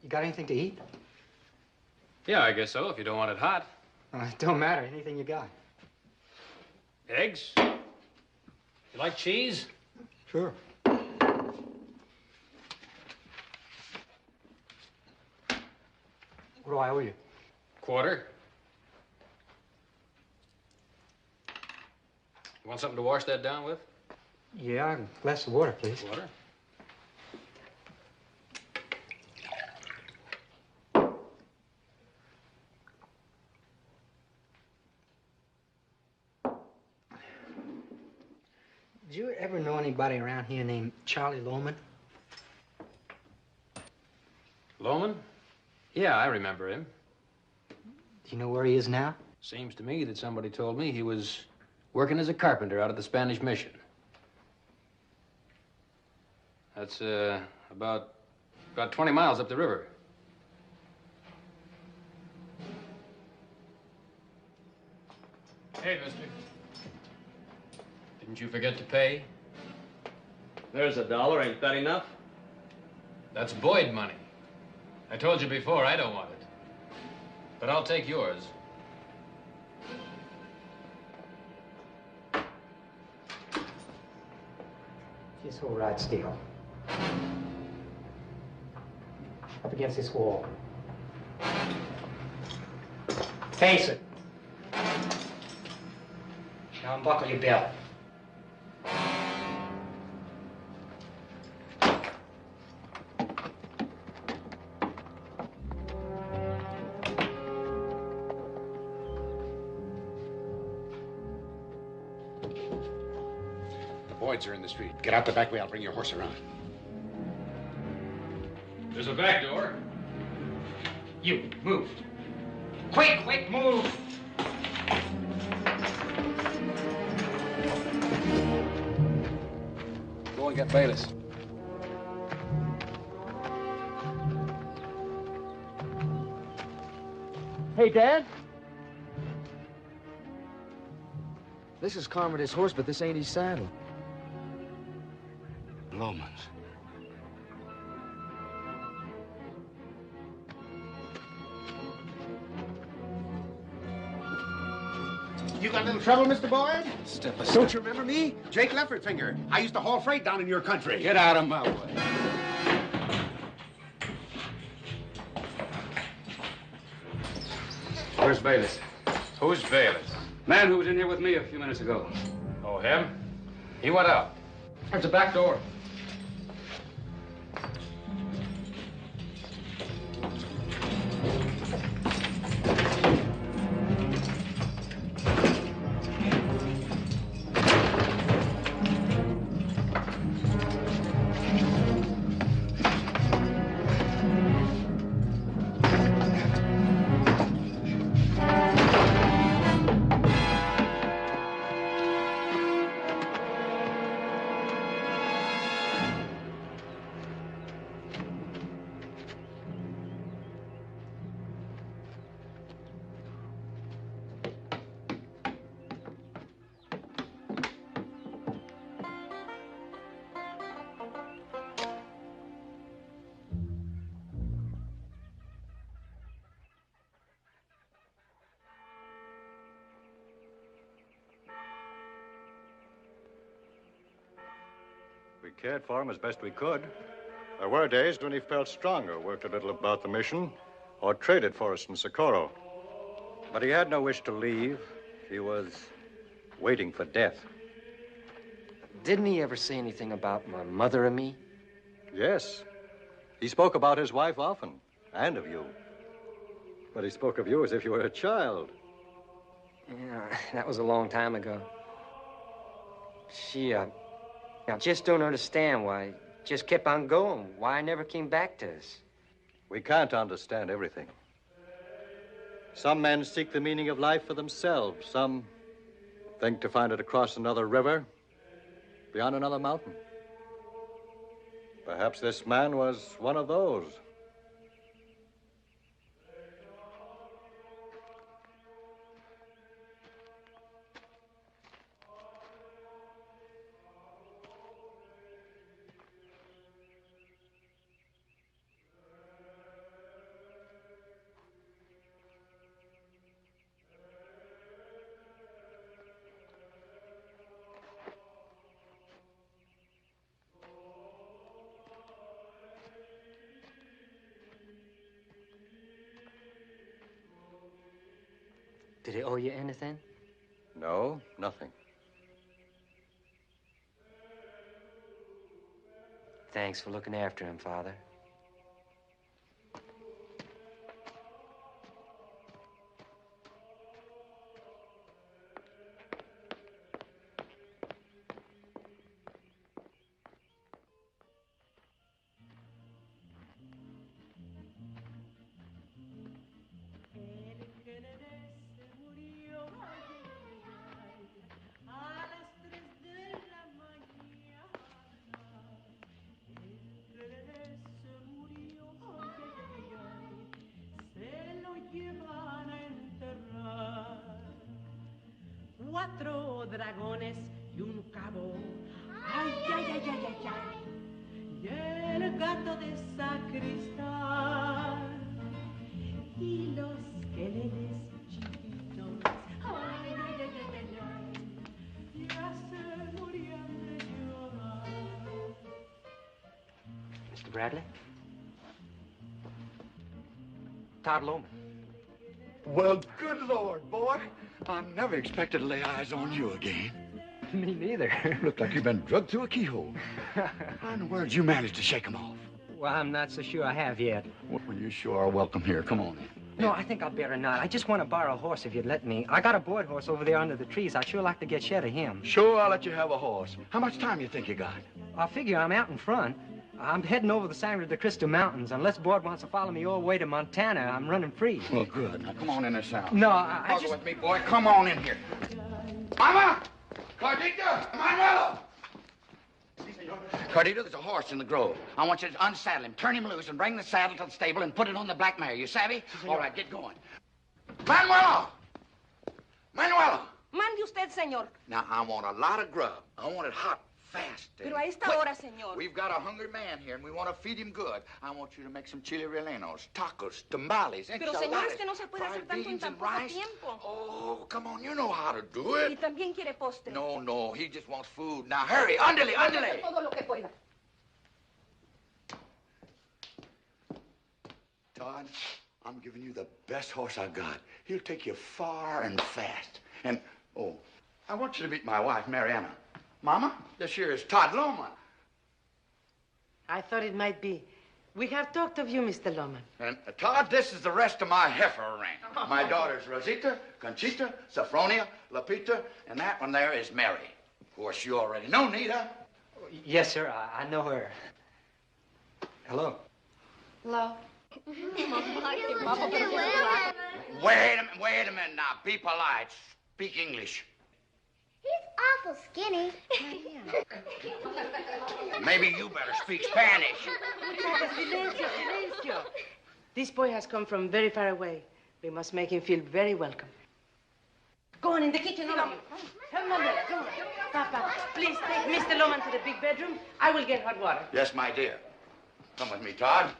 You got anything to eat? Yeah, I guess so, if you don't want it hot. It don't matter. Anything you got. Eggs? You like cheese? Sure. What do I owe you? Quarter. You want something to wash that down with? Yeah, a glass of water, please. Water? Did you ever know anybody around here named Charlie Loman? Loman? Yeah, I remember him. Do you know where he is now? Seems to me that somebody told me he was working as a carpenter out at the Spanish Mission. That's, about 20 miles up the river. Hey, mister. Didn't you forget to pay? There's $1. Ain't that enough? That's Boyd money. I told you before, I don't want it. But I'll take yours. Just hold right still. Up against this wall. Face it. Now unbuckle your belt. The Boyds are in the street. Get out the back way. I'll bring your horse around. There's a back door. You, move. Quick, move! Go and get Bayless. Hey, Dad. This is Carmody's horse, but this ain't his saddle. Loman's. You got a little trouble, Mr. Boyd? Step Don't you remember me? Jake Leffertfinger. I used to haul freight down in your country. Get out of my way. Where's Bayless? Who's Bayless? Man who was in here with me a few minutes ago. Oh, him? He went out. There's a back door. We cared for him as best we could. There were days when he felt stronger, worked a little about the mission, or traded for us in Socorro. But he had no wish to leave. He was waiting for death. Didn't he ever say anything about my mother and me? Yes. He spoke about his wife often, and of you. But he spoke of you as if you were a child. Yeah, that was a long time ago. I just don't understand why he just kept on going, why he never came back to us. We can't understand everything. Some men seek the meaning of life for themselves. Some think to find it across another river, beyond another mountain. Perhaps this man was one of those. Did he owe you anything? No, nothing. Thanks for looking after him, Father. Cuatro dragones y un cabo. Ay, ay, ay, ay, ay, ay. Y el gato de sacristán. Y los quelenes chiquitos. Ay, ay, ay, ay, ay, ay. Ya se morían de llorar. Mr. Bradley? Todd Loman. Well, good Lord, boy. I never expected to lay eyes on you again. Me neither. Looked like you've been drugged through a keyhole. How in the world did you manage to shake them off? Well, I'm not so sure I have yet. Well, you sure are welcome here. Come on in. No, I think I'd better not. I just want to borrow a horse if you'd let me. I got a board horse over there under the trees. I'd sure like to get shed of him. Sure, I'll let you have a horse. How much time you think you got? I figure I'm out in front. I'm heading over the Sangre de Cristo Mountains. Unless Board wants to follow me all the way to Montana, I'm running free. Well, good. Now, come on in this house. No, I just... with me, boy. Come on in here. Mama! Cardito! Manuelo! Cardito, there's a horse in the grove. I want you to unsaddle him, turn him loose, and bring the saddle to the stable and put it on the black mare. You savvy? All right, get going. Manuelo! Manuelo! Mande usted, señor. Now, I want a lot of grub. I want it hot, fast. Pero a esta hora, señor. We've got a hungry man here, and we want to feed him good. I want you to make some chili rellenos, tacos, tamales, Pero, señor, es que no se puede hacer tanto en tan poco tiempo. Oh, come on, you know how to do it. Y también quiere postre. No, no, he just wants food. Now, hurry, ándale, ándale. Todo lo que pueda. Todd, I'm giving you the best horse I got. He'll take you far and fast. And, oh, I want you to meet my wife, Mariana. Mama, this here is Todd Loman. I thought it might be. We have talked of you, Mr. Loman. And, Todd, this is the rest of my heifer ranch. My daughters, Rosita, Conchita, Sophronia, Lapita, and that one there is Mary. Of course, you already know Nita. Yes, sir, I know her. Hello. Hello. Wait a minute now. Be polite. Speak English. He's awful skinny. Maybe you better speak Spanish. Silencio, silencio. This boy has come from very far away. We must make him feel very welcome. Go on in the kitchen, all of you. Come on, there. Come on. Papa, please take Mr. Loman to the big bedroom. I will get hot water. Yes, my dear. Come with me, Todd.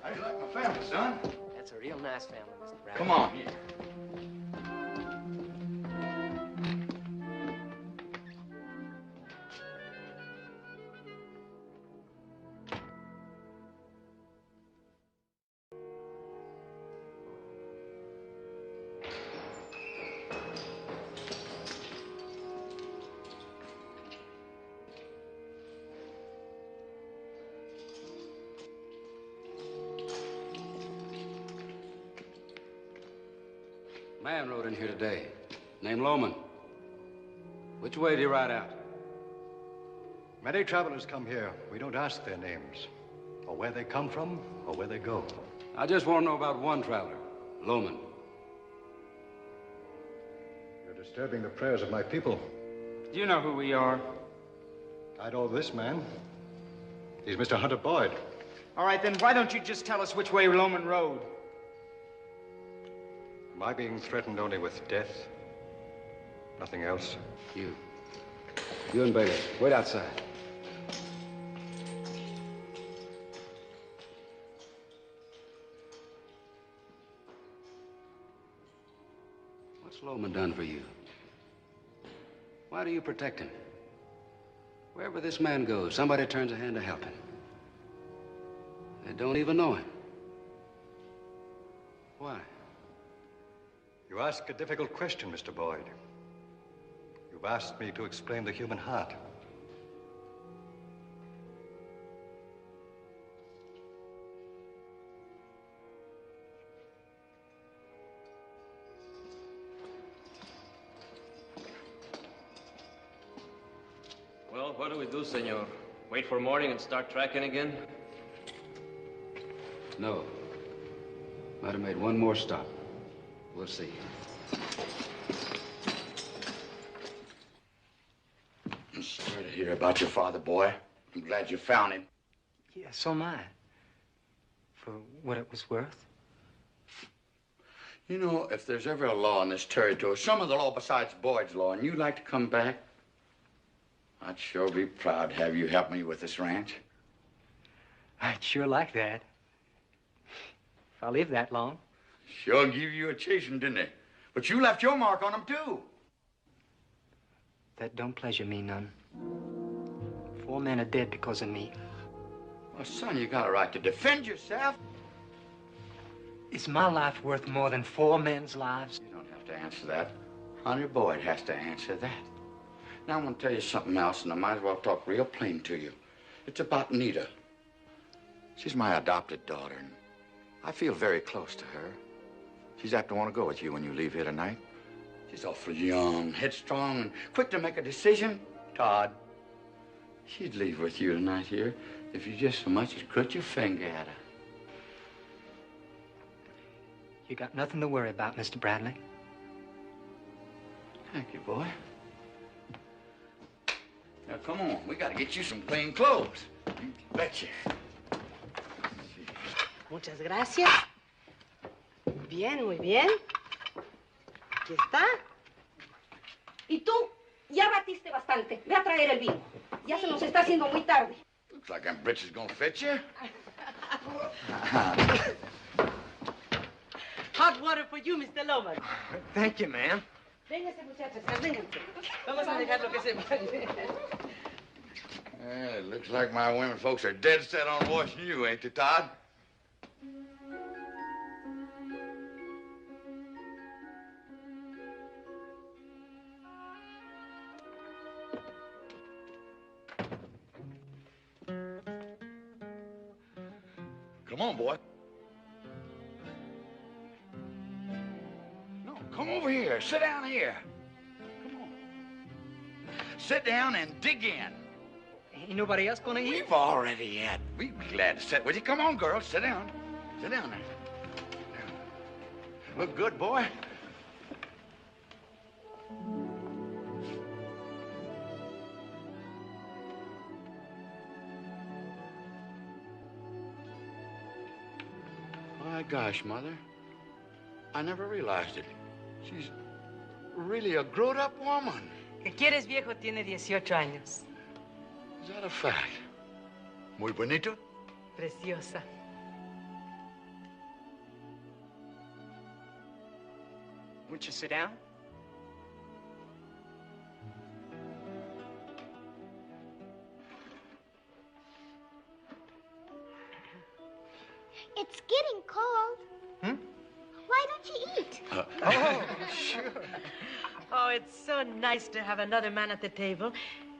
How do you like my family, son? That's a real nice family, Mr. Bradley. Come on. Here. Man rode in here today, named Loman. Which way did he ride out? Many travelers come here. We don't ask their names, or where they come from, or where they go. I just want to know about one traveler, Loman. You're disturbing the prayers of my people. Do you know who we are? I know this man. He's Mr. Hunter Boyd. All right, then why don't you just tell us which way Loman rode? Am I being threatened only with death? Nothing else? You and Bailey, wait outside. What's Loman done for you? Why do you protect him? Wherever this man goes, somebody turns a hand to help him. They don't even know him. Why? You You ask a difficult question, Mr. Boyd. You've asked me to explain the human heart. Well, what do we do, senor? Wait for morning and start tracking again? No. Might have made one more stop. We'll see. I'm sorry to hear about your father, boy. I'm glad you found him. Yeah, so am I. For what it was worth. You know, if there's ever a law in this territory, some of the law besides Boyd's law, and you'd like to come back, I'd sure be proud to have you help me with this ranch. I'd sure like that. If I live that long. Sure give you a chasing, didn't they? But you left your mark on them, too. That don't pleasure me none. 4 men are dead because of me. Well, son, you got a right to defend yourself. Is my life worth more than 4 men's lives? You don't have to answer that. Honey Boyd has to answer that. Now, I'm going to tell you something else, and I might as well talk real plain to you. It's about Nita. She's my adopted daughter, and I feel very close to her. She's apt to want to go with you when you leave here tonight. She's awful young, headstrong, and quick to make a decision. Todd, she'd leave with you tonight here if you just so much as crooked your finger at her. You got nothing to worry about, Mr. Bradley. Thank you, boy. Now, come on. We got to get you some clean clothes. You betcha. Muchas gracias. Bien, muy bien. Aquí está. Y tú, ya batiste bastante. Ve a traer el vino. Ya se nos está haciendo muy tarde. Looks like them britches gonna fit you. Hot water for you, Mr. Loman. Thank you, ma'am. Véngase, muchachos, vénganse. Vamos a dejar lo que se vaya. It looks like my women folks are dead set on washing you, ain't they, Todd? Come on, boy. No, come over here. Sit down here. Come on. Sit down and dig in. Ain't nobody else gonna eat? We've already had. We'd be glad to sit with you. Come on, girl. Sit down. Sit down there. Look good, boy. My gosh, Mother. I never realized it. She's really a grown-up woman. ¿Qué quieres, viejo? Tiene 18 años. Is that a fact? Muy bonito? Preciosa. Would you sit down? It's getting cold. Hmm? Why don't you eat? Oh, sure. Oh, it's so nice to have another man at the table.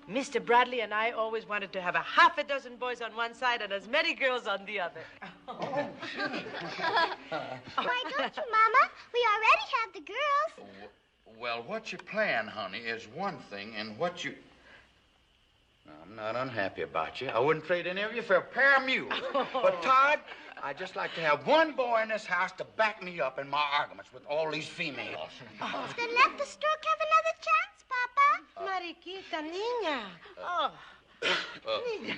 Mr. Bradley and I always wanted to have a half a dozen boys on one side and as many girls on the other. Why don't you, Mama? We already have the girls. Well, what you plan, honey, is one thing, and what you... I'm not unhappy about you. I wouldn't trade any of you for a pair of mules. But, Todd, I'd just like to have one boy in this house to back me up in my arguments with all these females. Then let the stork have another chance, Papa. Mariquita, niña. Oh. Niña.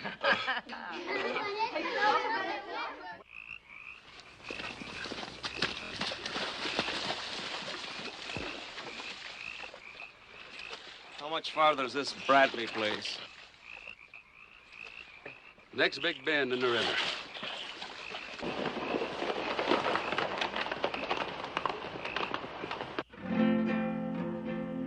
How much farther is this Bradley place? Next big bend in the river.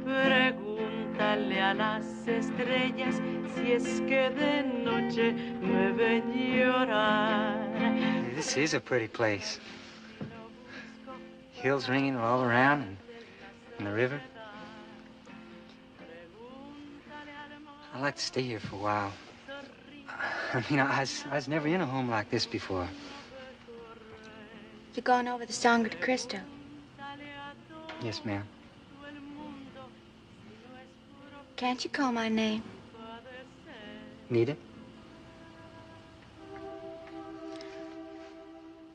Pregúntale a las estrellas si es que de noche me ven llorar. This is a pretty place. Hills ringing all around and In the river? I'd like to stay here for a while. I mean, I was never in a home like this before. You're going over the Sangre de Cristo? Yes, ma'am. Can't you call my name? Nita?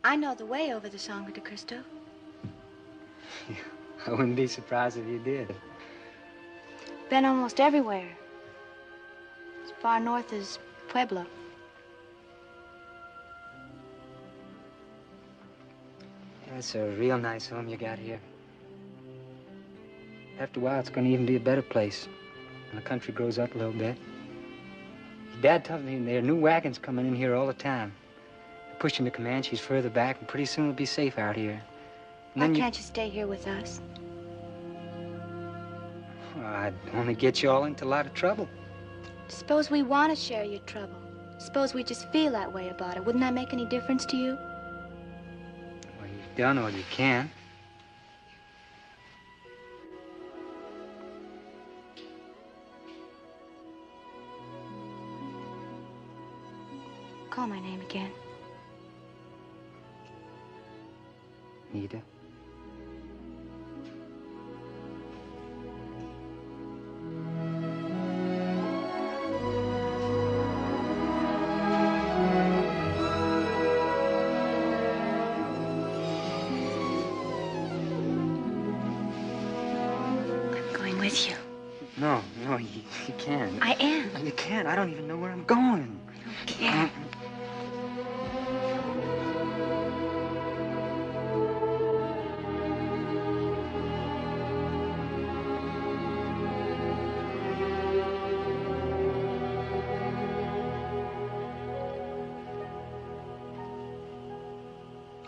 I know the way over the Sangre de Cristo. I wouldn't be surprised if you did. Been almost everywhere. As far north as Pueblo. That's a real nice home you got here. After a while, it's going to even be a better place when the country grows up a little bit. Your dad tells me there are new wagons coming in here all the time. They're pushing the Comanches further back, and pretty soon it'll be safe out here. And Why then can't you stay here with us? Well, I'd only get you all into a lot of trouble. Suppose we want to share your trouble. Suppose we just feel that way about it. Wouldn't that make any difference to you? Well, you've done all you can. Call my name again. Nita. I'm going with you. No, you can't. I am. You can't. I don't even know where I'm going. I don't care.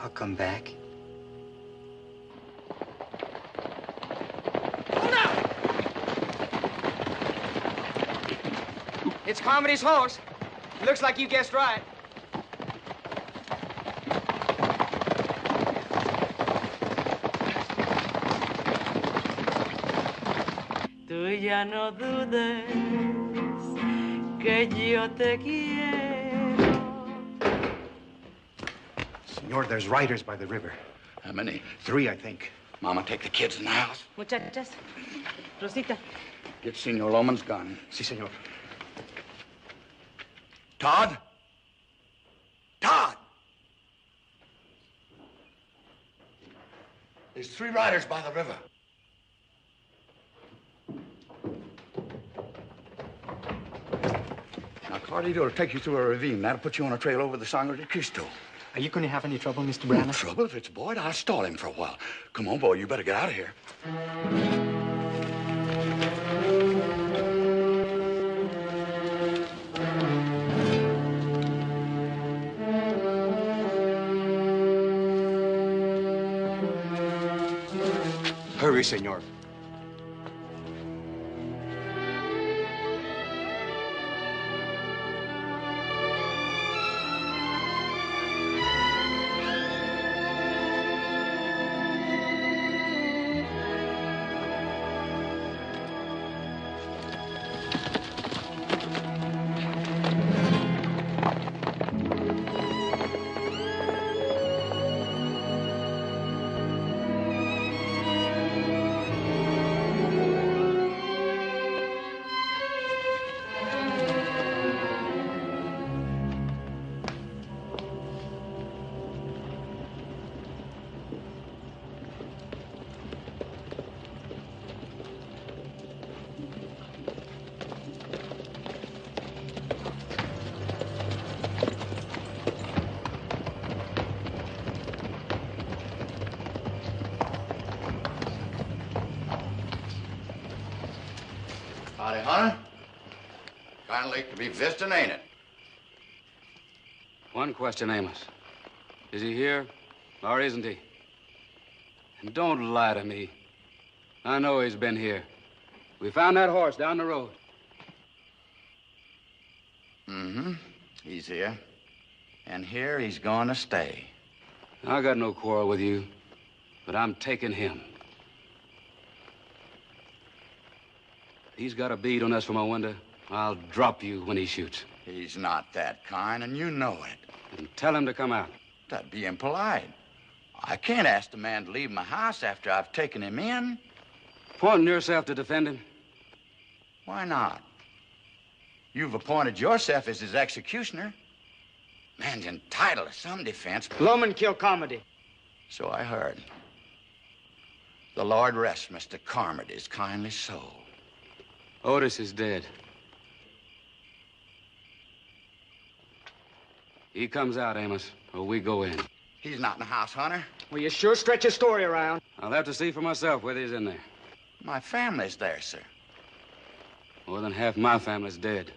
I'll come back. It's Carmody's horse. Looks like you guessed right. Tú ya no dudes que yo te quiero. Senor, there's riders by the river. How many? 3, I think. Mama, take the kids in the house. Muchachas. Rosita. Get Senor Loman's gun. Si, senor. Todd? Todd! There's 3 riders by the river. Now, Carlito will take you through a ravine. That'll put you on a trail over the Sangre de Cristo. Are you going to have any trouble, Mr. Brannon? No trouble? If it's Boyd, I'll stall him for a while. Come on, boy, you better get out of here. Hurry, senor. Howdy, Hunter. Kind of late to be visiting, ain't it? One question, Amos. Is he here or isn't he? And don't lie to me. I know he's been here. We found that horse down the road. Mm-hmm. He's here. And here he's gonna stay. I got no quarrel with you, but I'm taking him. He's got a bead on Esmeralda. I'll drop you when he shoots. He's not that kind, and you know it. And tell him to come out. That'd be impolite. I can't ask the man to leave my house after I've taken him in. Appointing yourself to defend him? Why not? You've appointed yourself as his executioner. Man's entitled to some defense. Loman kill Carmody. So I heard. The Lord rest Mr. Carmody's kindly soul. Otis is dead. He comes out, Amos, or we go in. He's not in the house, Hunter. Well, you sure stretch your story around. I'll have to see for myself whether he's in there. My family's there, sir. More than half my family's dead.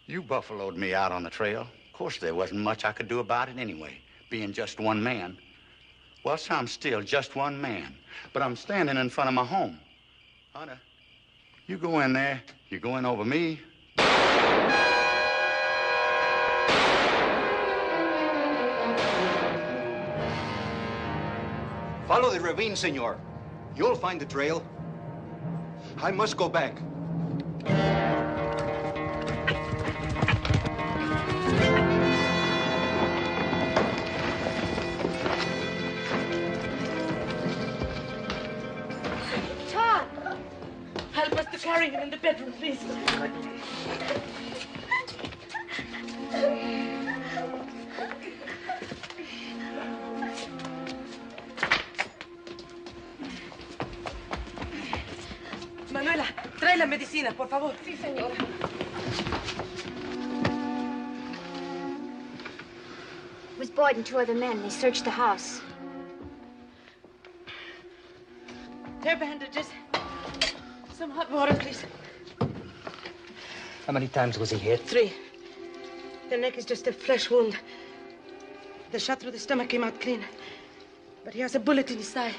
You buffaloed me out on the trail. Of course, there wasn't much I could do about it anyway, being just one man. Well, so I'm still just one man, but I'm standing in front of my home. Hunter, you go in there, you're going over me. Follow the ravine, senor. You'll find the trail. I must go back. Todd! Help us to carry him in the bedroom, please. Manuela, trae la medicina, por favor. Sí, señora. It was Boyd and two other men. They searched the house. Hair bandages. Some hot water, please. How many times was he hit? 3. The neck is just a flesh wound. The shot through the stomach came out clean. But he has a bullet in his thigh.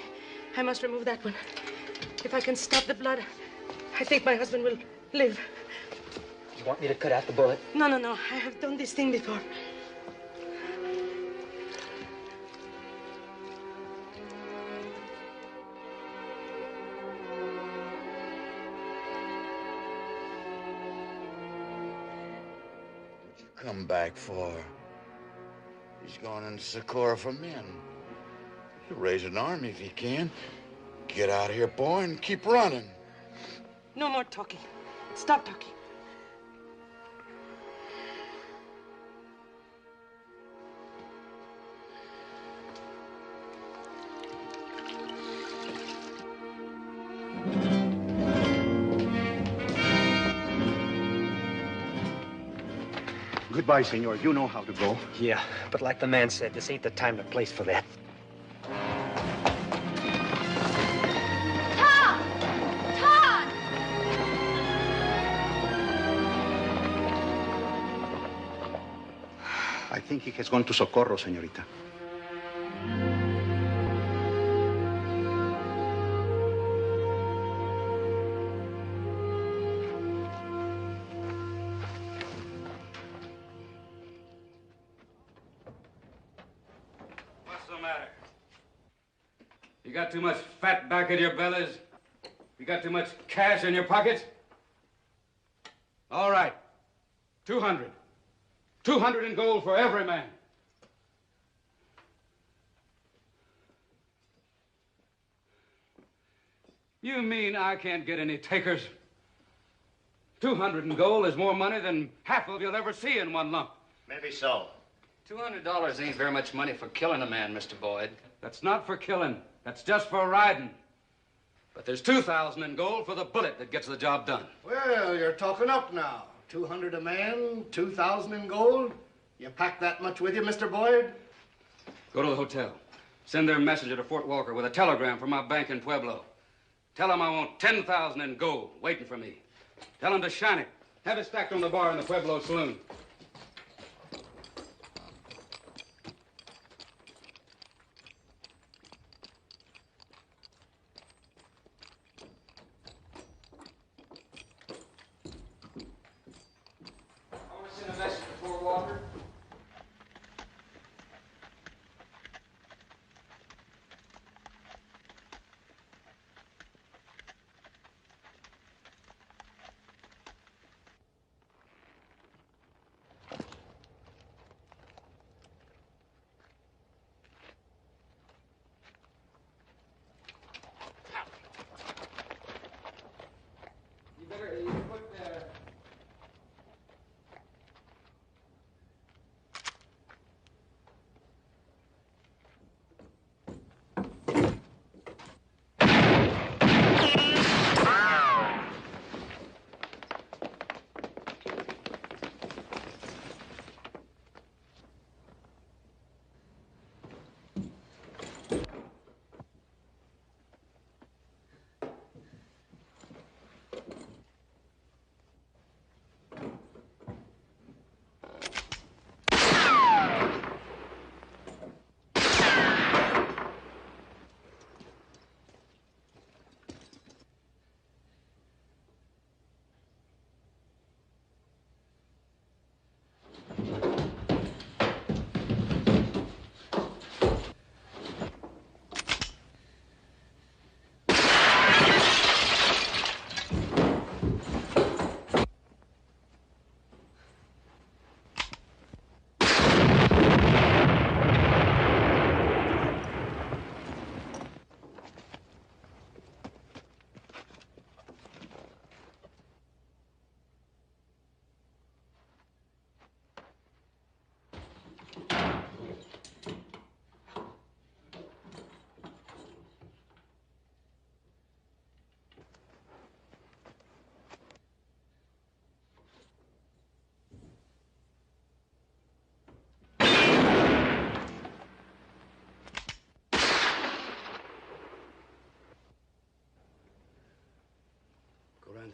I must remove that one. If I can stop the blood, I think my husband will live. You want me to cut out the bullet? No, no, no. I have done this thing before. Come back for? He's going into Socorro for men. He'll raise an army if he can. Get out of here, boy, and keep running. No more talking. Stop talking. Goodbye, senor. You know how to go. Yeah, but like the man said, this ain't the time or place for that. Todd! Todd! I think he has gone to Socorro, señorita. What's the matter? You got too much fat back in your bellies? You got too much cash in your pockets? All right. 200. 200 in gold for every man. You mean I can't get any takers? 200 in gold is more money than half of you'll ever see in one lump. Maybe so. $200 ain't very much money for killing a man, Mr. Boyd. That's not for killing. That's just for riding. But there's 2,000 in gold for the bullet that gets the job done. Well, you're talking up now. 200 a man, 2,000 in gold. You pack that much with you, Mr. Boyd? Go to the hotel. Send their messenger to Fort Walker with a telegram from my bank in Pueblo. Tell them I want 10,000 in gold waiting for me. Tell them to shine it. Have it stacked on the bar in the Pueblo saloon.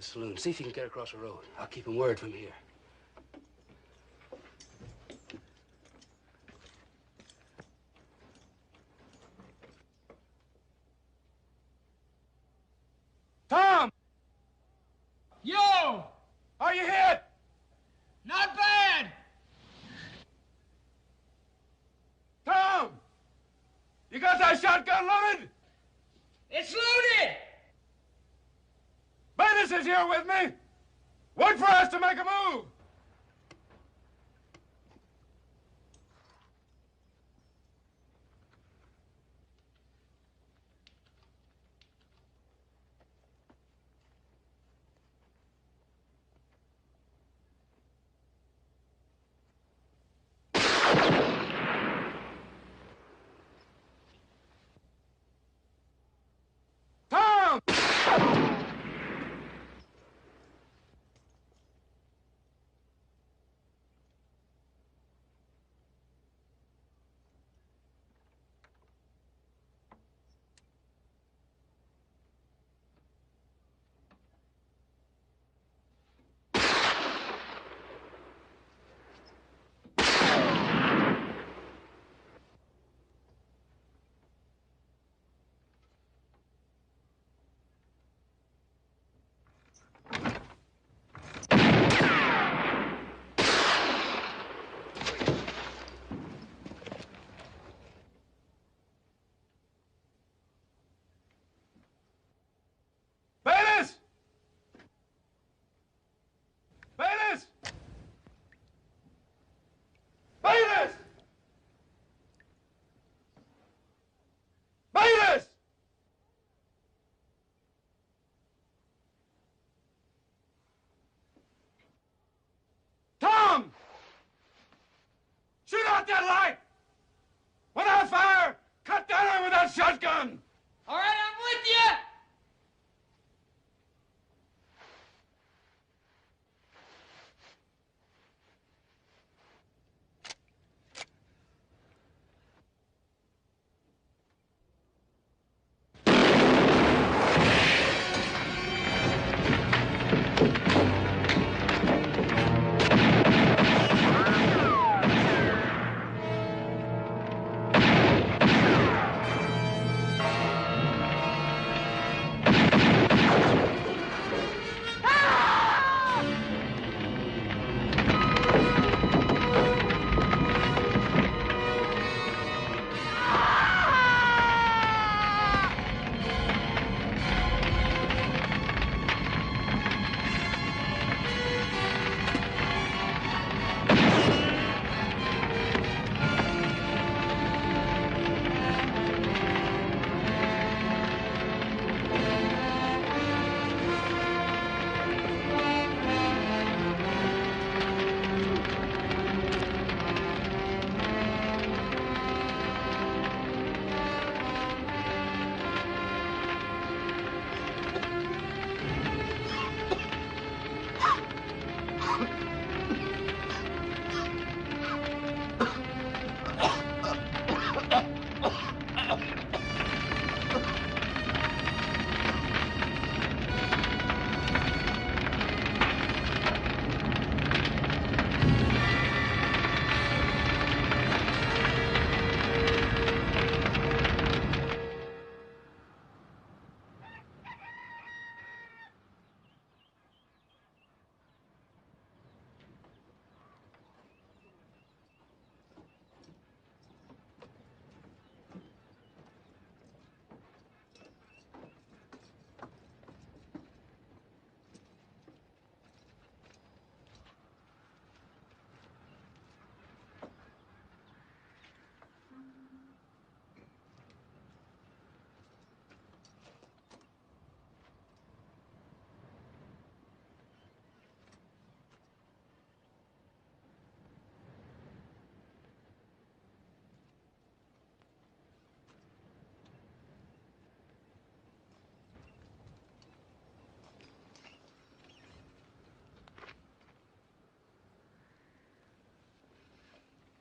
the saloon. See if you can get across the road. I'll keep him word from here. Tom! Yo! Are you hit? Not bad! Tom! You got that shotgun loaded? It's loaded! Bayless is here with me. Wait for us to make a move. Tom! Bayless! Bayless! Bayless! Bayless! Tom! Shoot out that light! When I fire, cut down her with that shotgun! All right, I'm with you!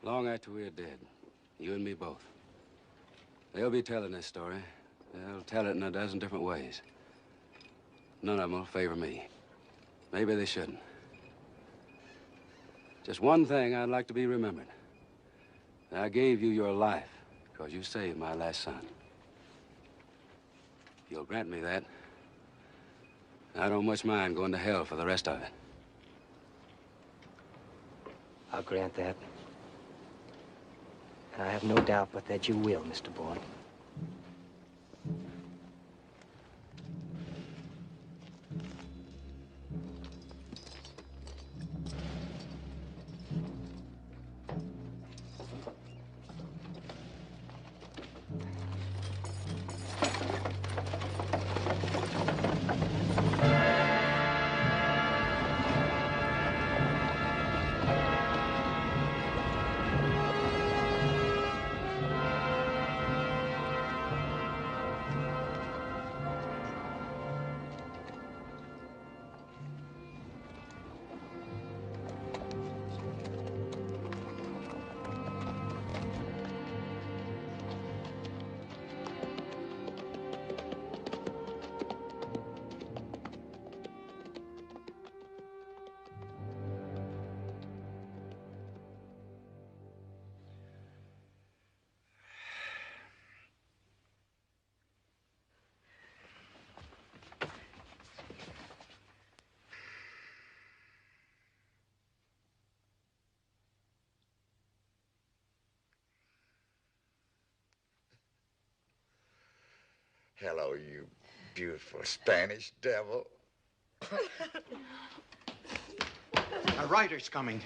Long after we're dead, you and me both. They'll be telling this story. They'll tell it in a dozen different ways. None of them will favor me. Maybe they shouldn't. Just one thing I'd like to be remembered. I gave you your life because you saved my last son. If you'll grant me that, I don't much mind going to hell for the rest of it. I'll grant that. And I have no doubt but that you will, Mr. Boyd. Hello, you beautiful Spanish devil. A rider's coming.